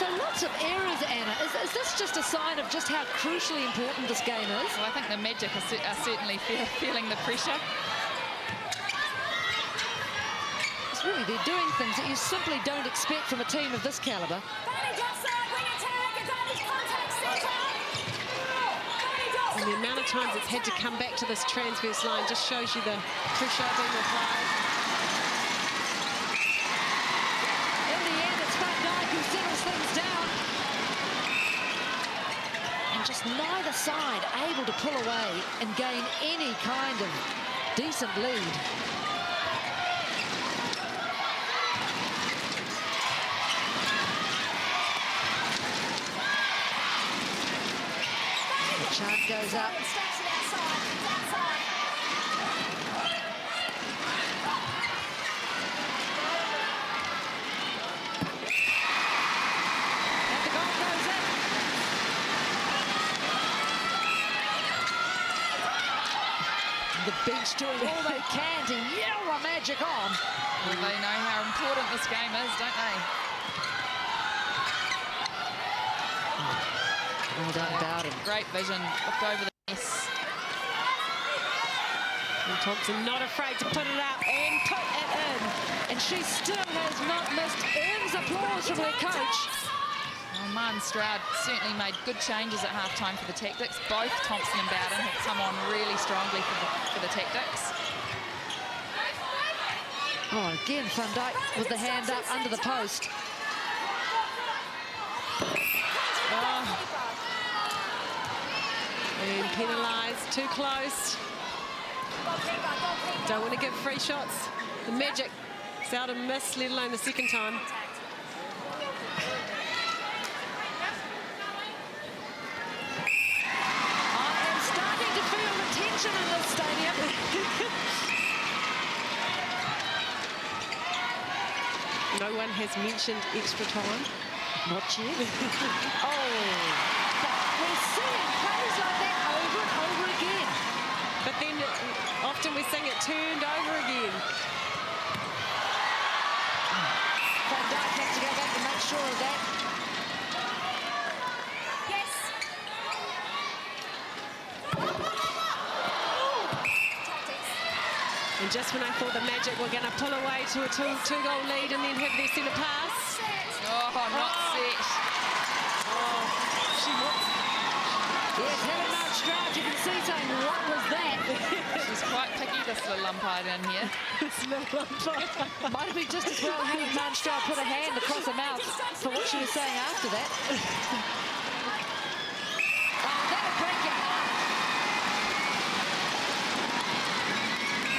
So lots of errors, Anna. Is this just a sign of just how crucially important this game is? Well, I think the Magic are certainly feeling the pressure. Because really, they're doing things that you simply don't expect from a team of this calibre. And the amount of times it's had to come back to this transverse line just shows you the pressure being applied. In the end, it's Van Dijk who settles things down. And just neither side able to pull away and gain any kind of decent lead. The chant goes up. And the goal goes in. The bench doing all they can to yell the magic on. Well, they know how important this game is, don't they? Well done, Bowden. Great vision, looked over the mess. And Thompson not afraid to put it up and put it in. And she still has not missed earns applause from her coach. Well, Martin Stroud certainly made good changes at half-time for the Tactics. Both Thompson and Bowden have come on really strongly for the Tactics. Oh, again, Van Dijk with the hand up under the post. And penalised, too close. Don't want to give free shots. The Magic seldom miss, let alone the second time. I am starting to feel the tension in this stadium. No one has mentioned extra time. Not yet. Oh, but we're seeing plays like that over and over again. But then often we sing it turned over again. Van Dijk has to go back and make sure of that. Yes. And just when I thought the Magic were going to pull away to a two-goal lead and then have their centre pass. Oh, not set. Oh, she wants. Yes, Helen Mount Stroud, you can see saying, what was that? She's quite picky, this little umpire down here. This little umpire. Might have been just as well Helen Mount Stroud put a hand across her mouth for what she was saying after that. Oh, that'll break your heart.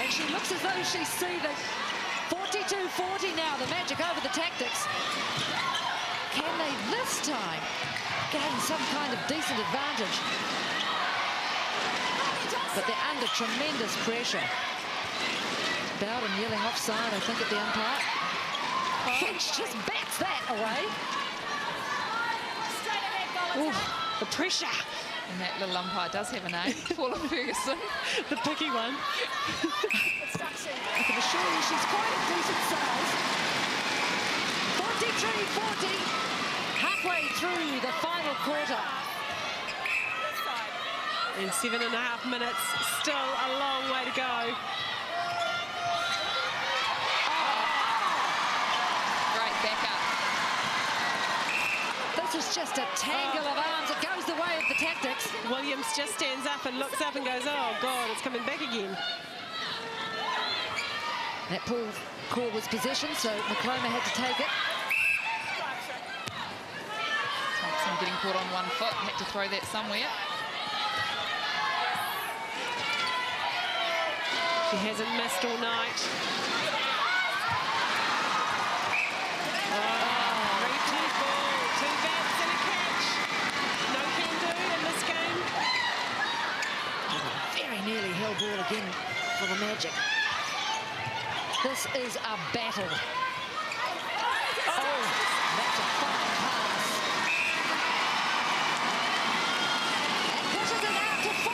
And she looks as though she sees the 42-40 now, the Magic over the Tactics. Can they this time gain some kind of decent advantage? But they're under tremendous pressure. Bowden yelling offside, I think, at the umpire. Finch just bats that away. Ooh, the pressure. And that little umpire does have a name, Paula Ferguson. The picky one. I can assure you she's quite a decent size. 43-40, halfway through the final quarter. In 7.5 minutes, still a long way to go. Great backup. This is just a tangle of arms. It goes the way of the Tactics. Williams just stands up and looks up and goes, oh, God, it's coming back again. Netball call was possession, so McCloma had to take it. Thompson getting caught on one foot, had to throw that somewhere. She hasn't missed all night. Oh, 3-2 ball, 2 bats and a catch. No can do in this game. Very nearly held ball again for the Magic. This is a battle. Oh, that's a fine pass. And pushes it out to 4.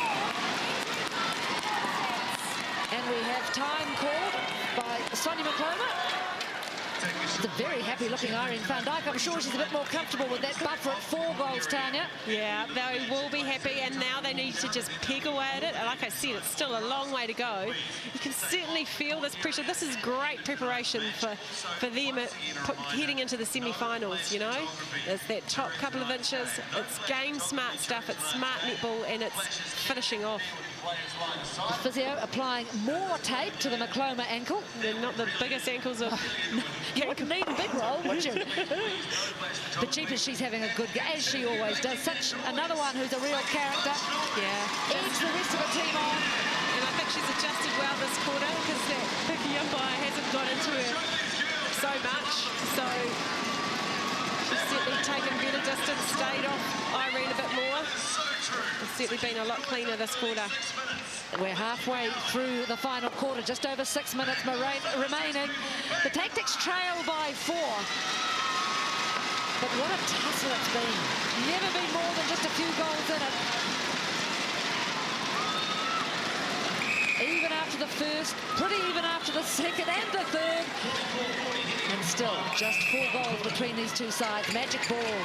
And we have time called by Sonia McCloma. It's a very happy-looking Irene van Dijk. I'm sure she's a bit more comfortable with that buffer at 4 goals, Tanya. Yeah, they will be happy, and now they need to just peg away at it. And like I said, it's still a long way to go. You can certainly feel this pressure. This is great preparation for them heading into the semi-finals, you know. There's that top couple of inches. It's game-smart stuff. It's smart netball, and it's finishing off. Physio applying more tape to the Macloma ankle. They're not the biggest ankles of... You wouldn't need a big roll, would you? But Jeepers, she's having a good game, as she always does. Such another one who's a real character. Yeah. Edge the rest of the team on. And I think she's adjusted well this quarter because that picky umpire hasn't got into her so much. So she's certainly taken better distance, stayed off Irene a bit more. It's certainly been a lot cleaner this quarter. We're halfway through the final quarter, just over 6 minutes remaining. The Tactix trail by 4. But what a tussle it's been. Never been more than just a few goals in it. Even after the first, pretty even after the second and the third. And still, just 4 goals between these two sides. Magic ball.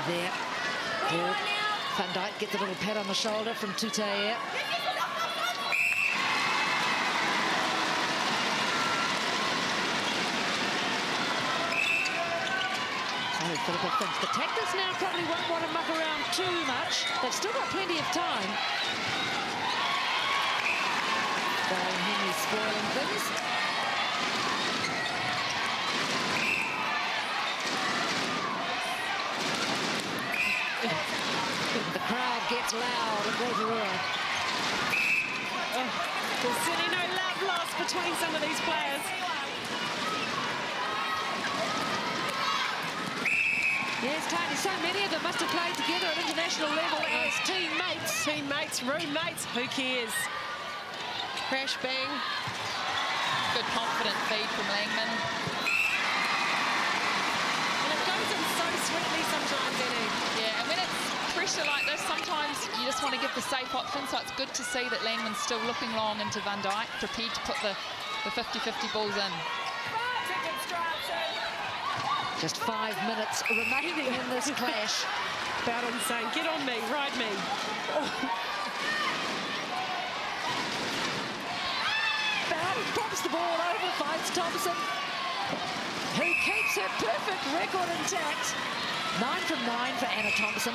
There. Good. Van Dijk gets a little pat on the shoulder from Tutaia. So Philippa thinks the Tactix now probably won't want to muck around too much. They've still got plenty of time. Darren Henry spoiling things. The crowd gets loud in Rotorua. Oh, there's certainly no love lost between some of these players. Yes, Tony, so many of them must have played together at international level as teammates. Teammates, roommates, who cares? Crash, bang. Good confident feed from Langman. And it goes in so sweetly sometimes, Annie. Yeah, and when it's pressure like this, sometimes you just want to give the safe option, so it's good to see that Langman's still looking long into Van Dijk, prepared to put the 50-50 balls in. Just 5 minutes remaining in this clash. Bowden saying, get on me, ride me. Bowden pops the ball over, finds Thompson, who keeps her perfect record intact. 9 from 9 for Anna Thompson.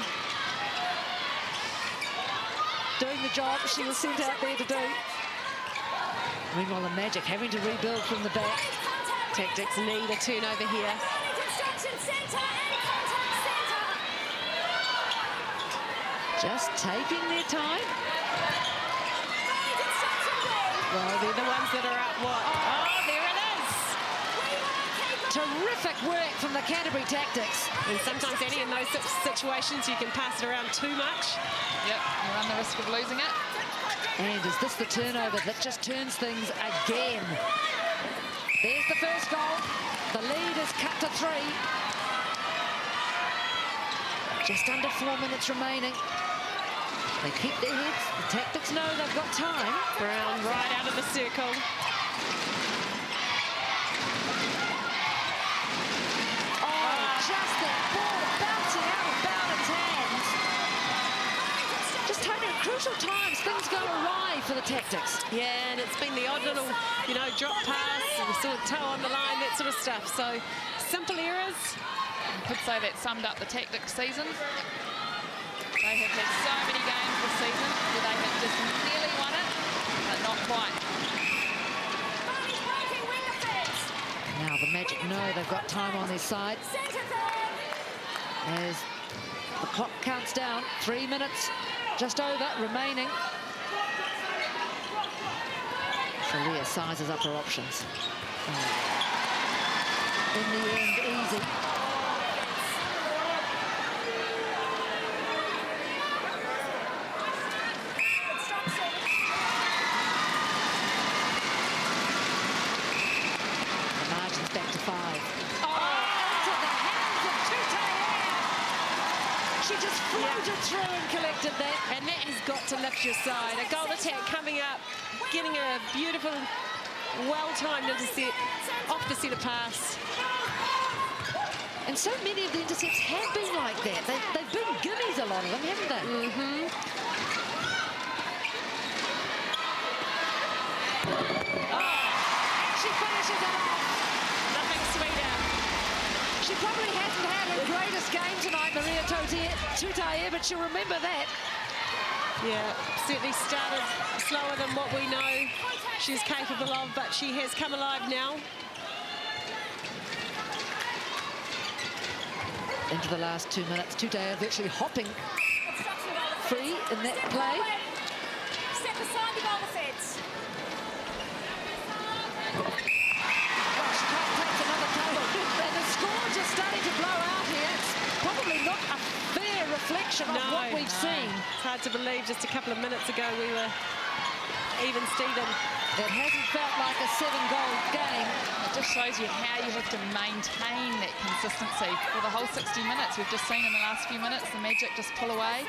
Doing the job she was sent out there to do. Meanwhile, the Magic having to rebuild from the back. Tactix need a turnover here. Just taking their time. Well, they're the ones that are up what? Oh, there it is. Terrific work from the Canterbury Tactix. And sometimes, Annie, in those situations, you can pass it around too much. Yep, you run the risk of losing it. And is this the turnover that just turns things again? There's the first goal. The lead is cut to 3. Just under 4 minutes remaining. They keep their heads. The Tactix know they've got time. Brown right out of the circle. Just that ball bouncing out of Bowden's hands. Just Tony, at crucial times, things go awry for the Tactix. Yeah, and it's been the odd little, you know, drop pass, and sort of toe on the line, that sort of stuff. So, simple errors. You could say that summed up the Tactix season. They have had so many games this season where they have just nearly won it, but not quite. Now the Magic know they've got time on their side. As the clock counts down, 3 minutes just over remaining. Shalia sizes up her options. In the end, easy. The margin's back to 5. She just floated through and collected that. And that has got to lift your side. A goal attack coming up, getting a beautiful, well-timed intercept off the centre pass. And so many of the intercepts have been like that. They've been gimmies, a lot of them, haven't they? Mm-hmm. She finishes it off. Nothing sweeter. She probably hasn't had her greatest game tonight, Maria Tutaia, but she'll remember that. Yeah, certainly started slower than what we know she's capable of, but she has come alive now. Into the last 2 minutes, Tutaia virtually hopping free in that play. Step aside the goal defence. Gosh, Kate takes another tumble. And the score just starting to blow out here. It's probably not a fair reflection of what we've seen. It's hard to believe just a couple of minutes ago we were even Steven. It hasn't felt like a 7-goal game. It just shows you how you have to maintain that consistency for the whole 60 minutes. We've just seen in the last few minutes the Magic just pull away,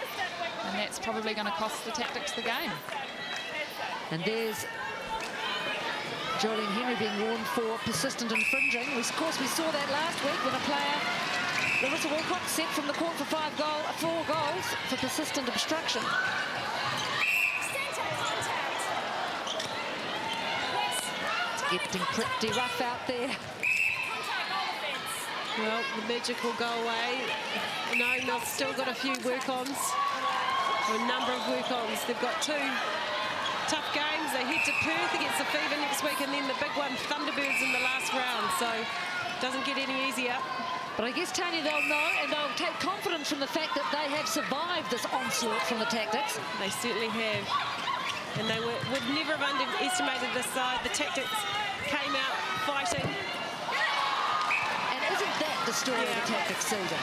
and that's probably going to cost the Tactix the game. And there's Jolene Henry being warned for persistent infringing. Of course, we saw that last week when a player, Larissa Wilcox, sent from the court for 4 goals for persistent obstruction. Getting pretty rough out there. Well, the Magic will go away. No, they've still got a few work-ons, or a number of work-ons. They've got 2 tough games. They head to Perth against the Fever next week, and then the big one, Thunderbirds, in the last round. So it doesn't get any easier. But I guess, Tanya, they'll know, and they'll take confidence from the fact that they have survived this onslaught from the Tactix. They certainly have. And they would never have underestimated this side. The Tactix came out fighting. And isn't that the story of the Tactix season?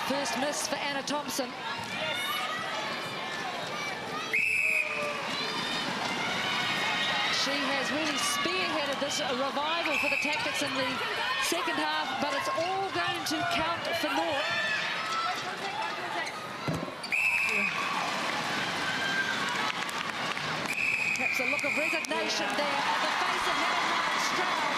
First miss for Anna Thompson. She has really spearheaded this revival for the Tactix in the second half, but it's all going to count for naught. Perhaps a look of resignation there on the face of Helen Stroud.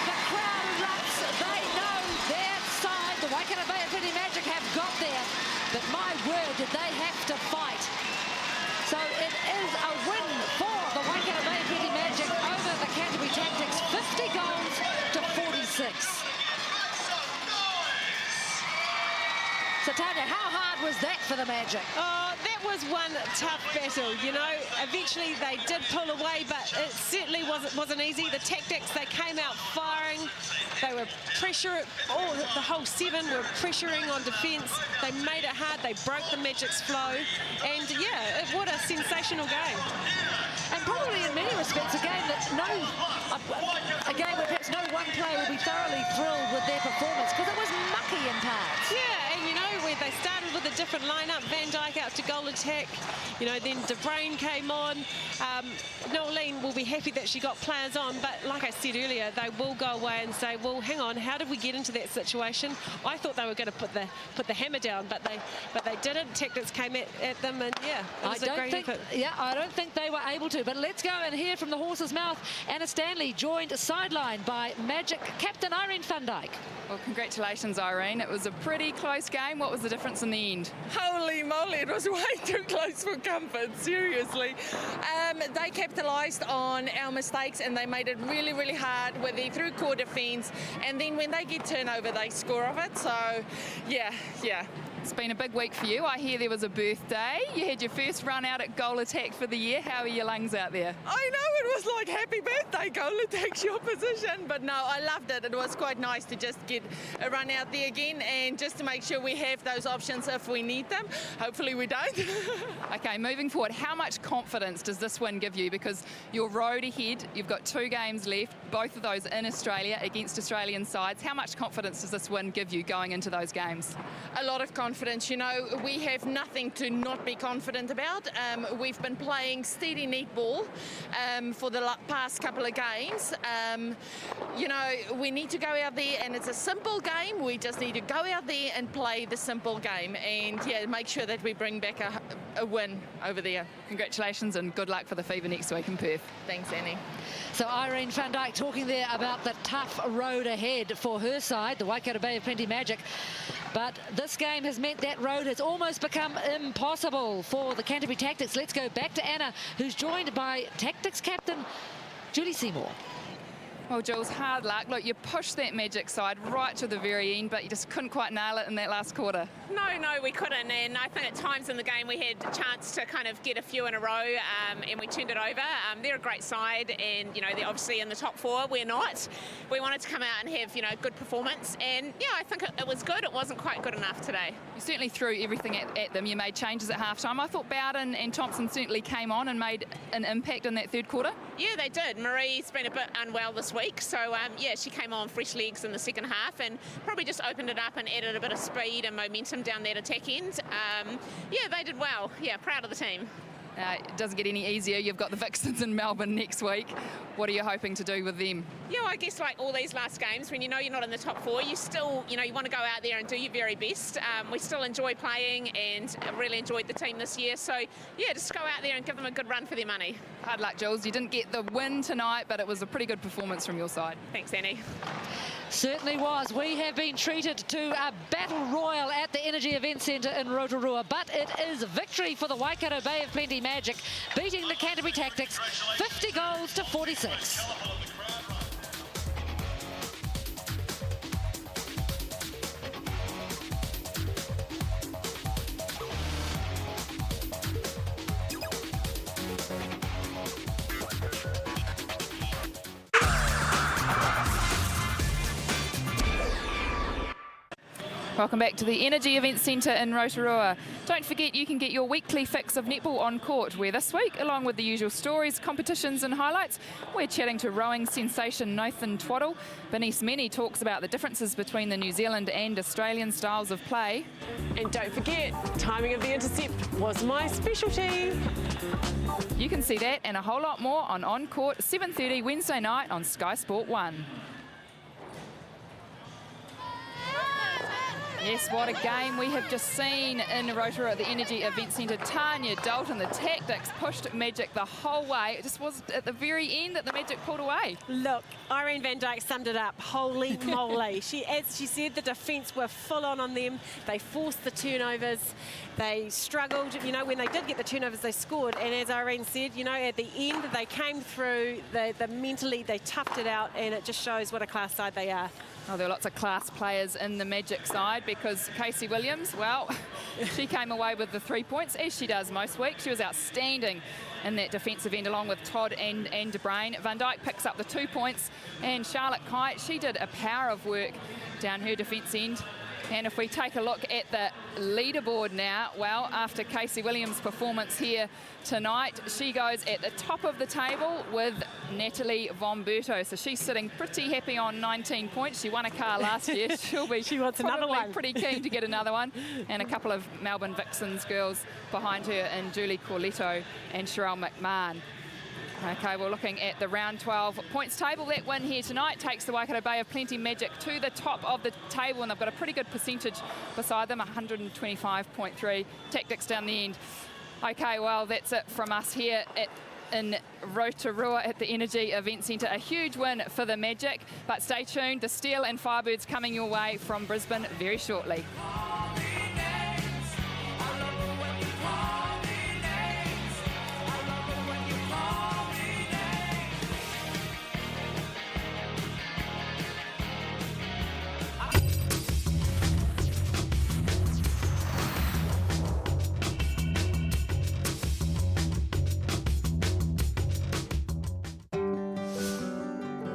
The crowd erupts. They know their side. The Waikato Bay and Pretty Magic have got there, but my word, did they have to fight. So it is a win for the Waikato Bay and Pretty Magic over the Canterbury Tactix, 50 goals to 46. So Tanya, how hard was that for the Magic? Oh, that was one tough battle, you know. Eventually they did pull away, but it certainly wasn't easy. The Tactix, they came out firing. They were the whole 7 were pressuring on defence. They made it hard. They broke the Magic's flow. And yeah, what a sensational game. And probably in many respects a game that a game where perhaps no one player will be thoroughly thrilled with their performance, because it was mucky in parts. Yeah, and you know, where they started with a different lineup, Van Dyke out to goal attack, you know, then De Bruyn came on. Nolene will be happy that she got players on, but like I said earlier, they will go away and say, well, hang on, how did we get into that situation? I thought they were going to put the hammer down, but they didn't. Tactix came at them, and yeah, it was a great effort. Yeah, I don't think they were able to, but let's go and hear from the horse's mouth. Anna Stanley joined sideline by Magic captain Irene van Dyke. Well, congratulations, Irene. It was a pretty close game. What was the difference in the end? Holy moly, it was way too close for comfort, seriously. They capitalised on our mistakes and they made it really, really hard with their through-core defence. And then when they get turnover, they score off it. So, yeah. It's been a big week for you. I hear there was a birthday. You had your first run out at goal attack for the year. How are your lungs out there? I know, it was like happy birthday, goal attack's your position. But no, I loved it. It was quite nice to just get a run out there again and just to make sure we have those options if we need them. Hopefully we don't. Okay, moving forward, how much confidence does this win give you? Because you're road ahead, you've got 2 games left, both of those in Australia against Australian sides. How much confidence does this win give you going into those games? A lot of confidence. confidence. You know, we have nothing to not be confident about. We've been playing steady netball for the past couple of games. You know, we need to go out there, and it's a simple game. We just need to go out there and play the simple game, and yeah, make sure that we bring back a win over there. Congratulations and good luck for the Fever next week in Perth. Thanks, Annie. So Irene van Dijk talking there about the tough road ahead for her side, the Waikato Bay of Plenty Magic. But this game has meant that road has almost become impossible for the Canterbury Tactix. Let's go back to Anna, who's joined by Tactix captain Julie Seymour. Well, Jules, hard luck. Look, you pushed that Magic side right to the very end, but you just couldn't quite nail it in that last quarter. No, we couldn't. And I think at times in the game we had a chance to kind of get a few in a row, and we turned it over. They're a great side, and, you know, they're obviously in the top four. We're not. We wanted to come out and have, you know, good performance. And, yeah, I think it was good. It wasn't quite good enough today. You certainly threw everything at them. You made changes at halftime. I thought Bowden and Thompson certainly came on and made an impact in that third quarter. Yeah, they did. Marie's been a bit unwell this week, so yeah, she came on fresh legs in the second half and probably just opened it up and added a bit of speed and momentum down that attack end. Yeah, they did well. Yeah, proud of the team. It doesn't get any easier. You've got the Vixens in Melbourne next week. What are you hoping to do with them? Yeah, I guess like all these last games, when you know you're not in the top four, you still, you know, you want to go out there and do your very best. We still enjoy playing and really enjoyed the team this year. So, yeah, just go out there and give them a good run for their money. Hard luck, Jules. You didn't get the win tonight, but it was a pretty good performance from your side. Thanks, Annie. Certainly was. We have been treated to a battle royal at the Energy Event Centre in Rotorua, but it is victory for the Waikato Bay of Plenty Magic, beating the Canterbury Tactix 50 goals to 46. Welcome back to the Energy Event Centre in Rotorua. Don't forget you can get your weekly fix of netball on court, where this week, along with the usual stories, competitions and highlights, we're chatting to rowing sensation Nathan Twaddle. Bernice Meni talks about the differences between the New Zealand and Australian styles of play. And don't forget, timing of the intercept was my specialty. You can see that and a whole lot more on Court, 7:30 Wednesday night on Sky Sport 1. Yes, what a game we have just seen in Rotorua at the Energy Event Centre. Tanya Dalton, the Tactix, pushed Magic the whole way. It just was at the very end that the Magic pulled away. Look, Irene van Dijk summed it up. Holy moly. As she said, the defence were full on them. They forced the turnovers. They struggled. You know, when they did get the turnovers, they scored. And as Irene said, you know, at the end, they came through. Mentally, they toughed it out, and it just shows what a class side they are. Oh, there are lots of class players in the Magic side, because Casey Williams, well, she came away with the 3 points, as she does most weeks. She was outstanding in that defensive end, along with Todd and De Bruyn. Van Dijk picks up the 2 points, and Charlotte Kite, she did a power of work down her defence end. And if we take a look at the leaderboard now, well, after Casey Williams' performance here tonight, she goes at the top of the table with Natalie Vomberto. So she's sitting pretty happy on 19 points. She won a car last year. She wants another one. Pretty keen to get another one. And a couple of Melbourne Vixens girls behind her, in Julie Corletto and Sherelle McMahon. Okay, we're looking at the round 12 points table. That win here tonight takes the Waikato Bay of Plenty Magic to the top of the table, and they've got a pretty good percentage beside them, 125.3. Tactix down the end. Okay, well, that's it from us here in Rotorua at the Energy Event Centre. A huge win for the Magic, but stay tuned. The Steel and Firebirds coming your way from Brisbane very shortly.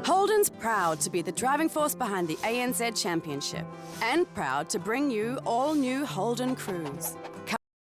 Holden's proud to be the driving force behind the ANZ Championship and proud to bring you all new Holden crews.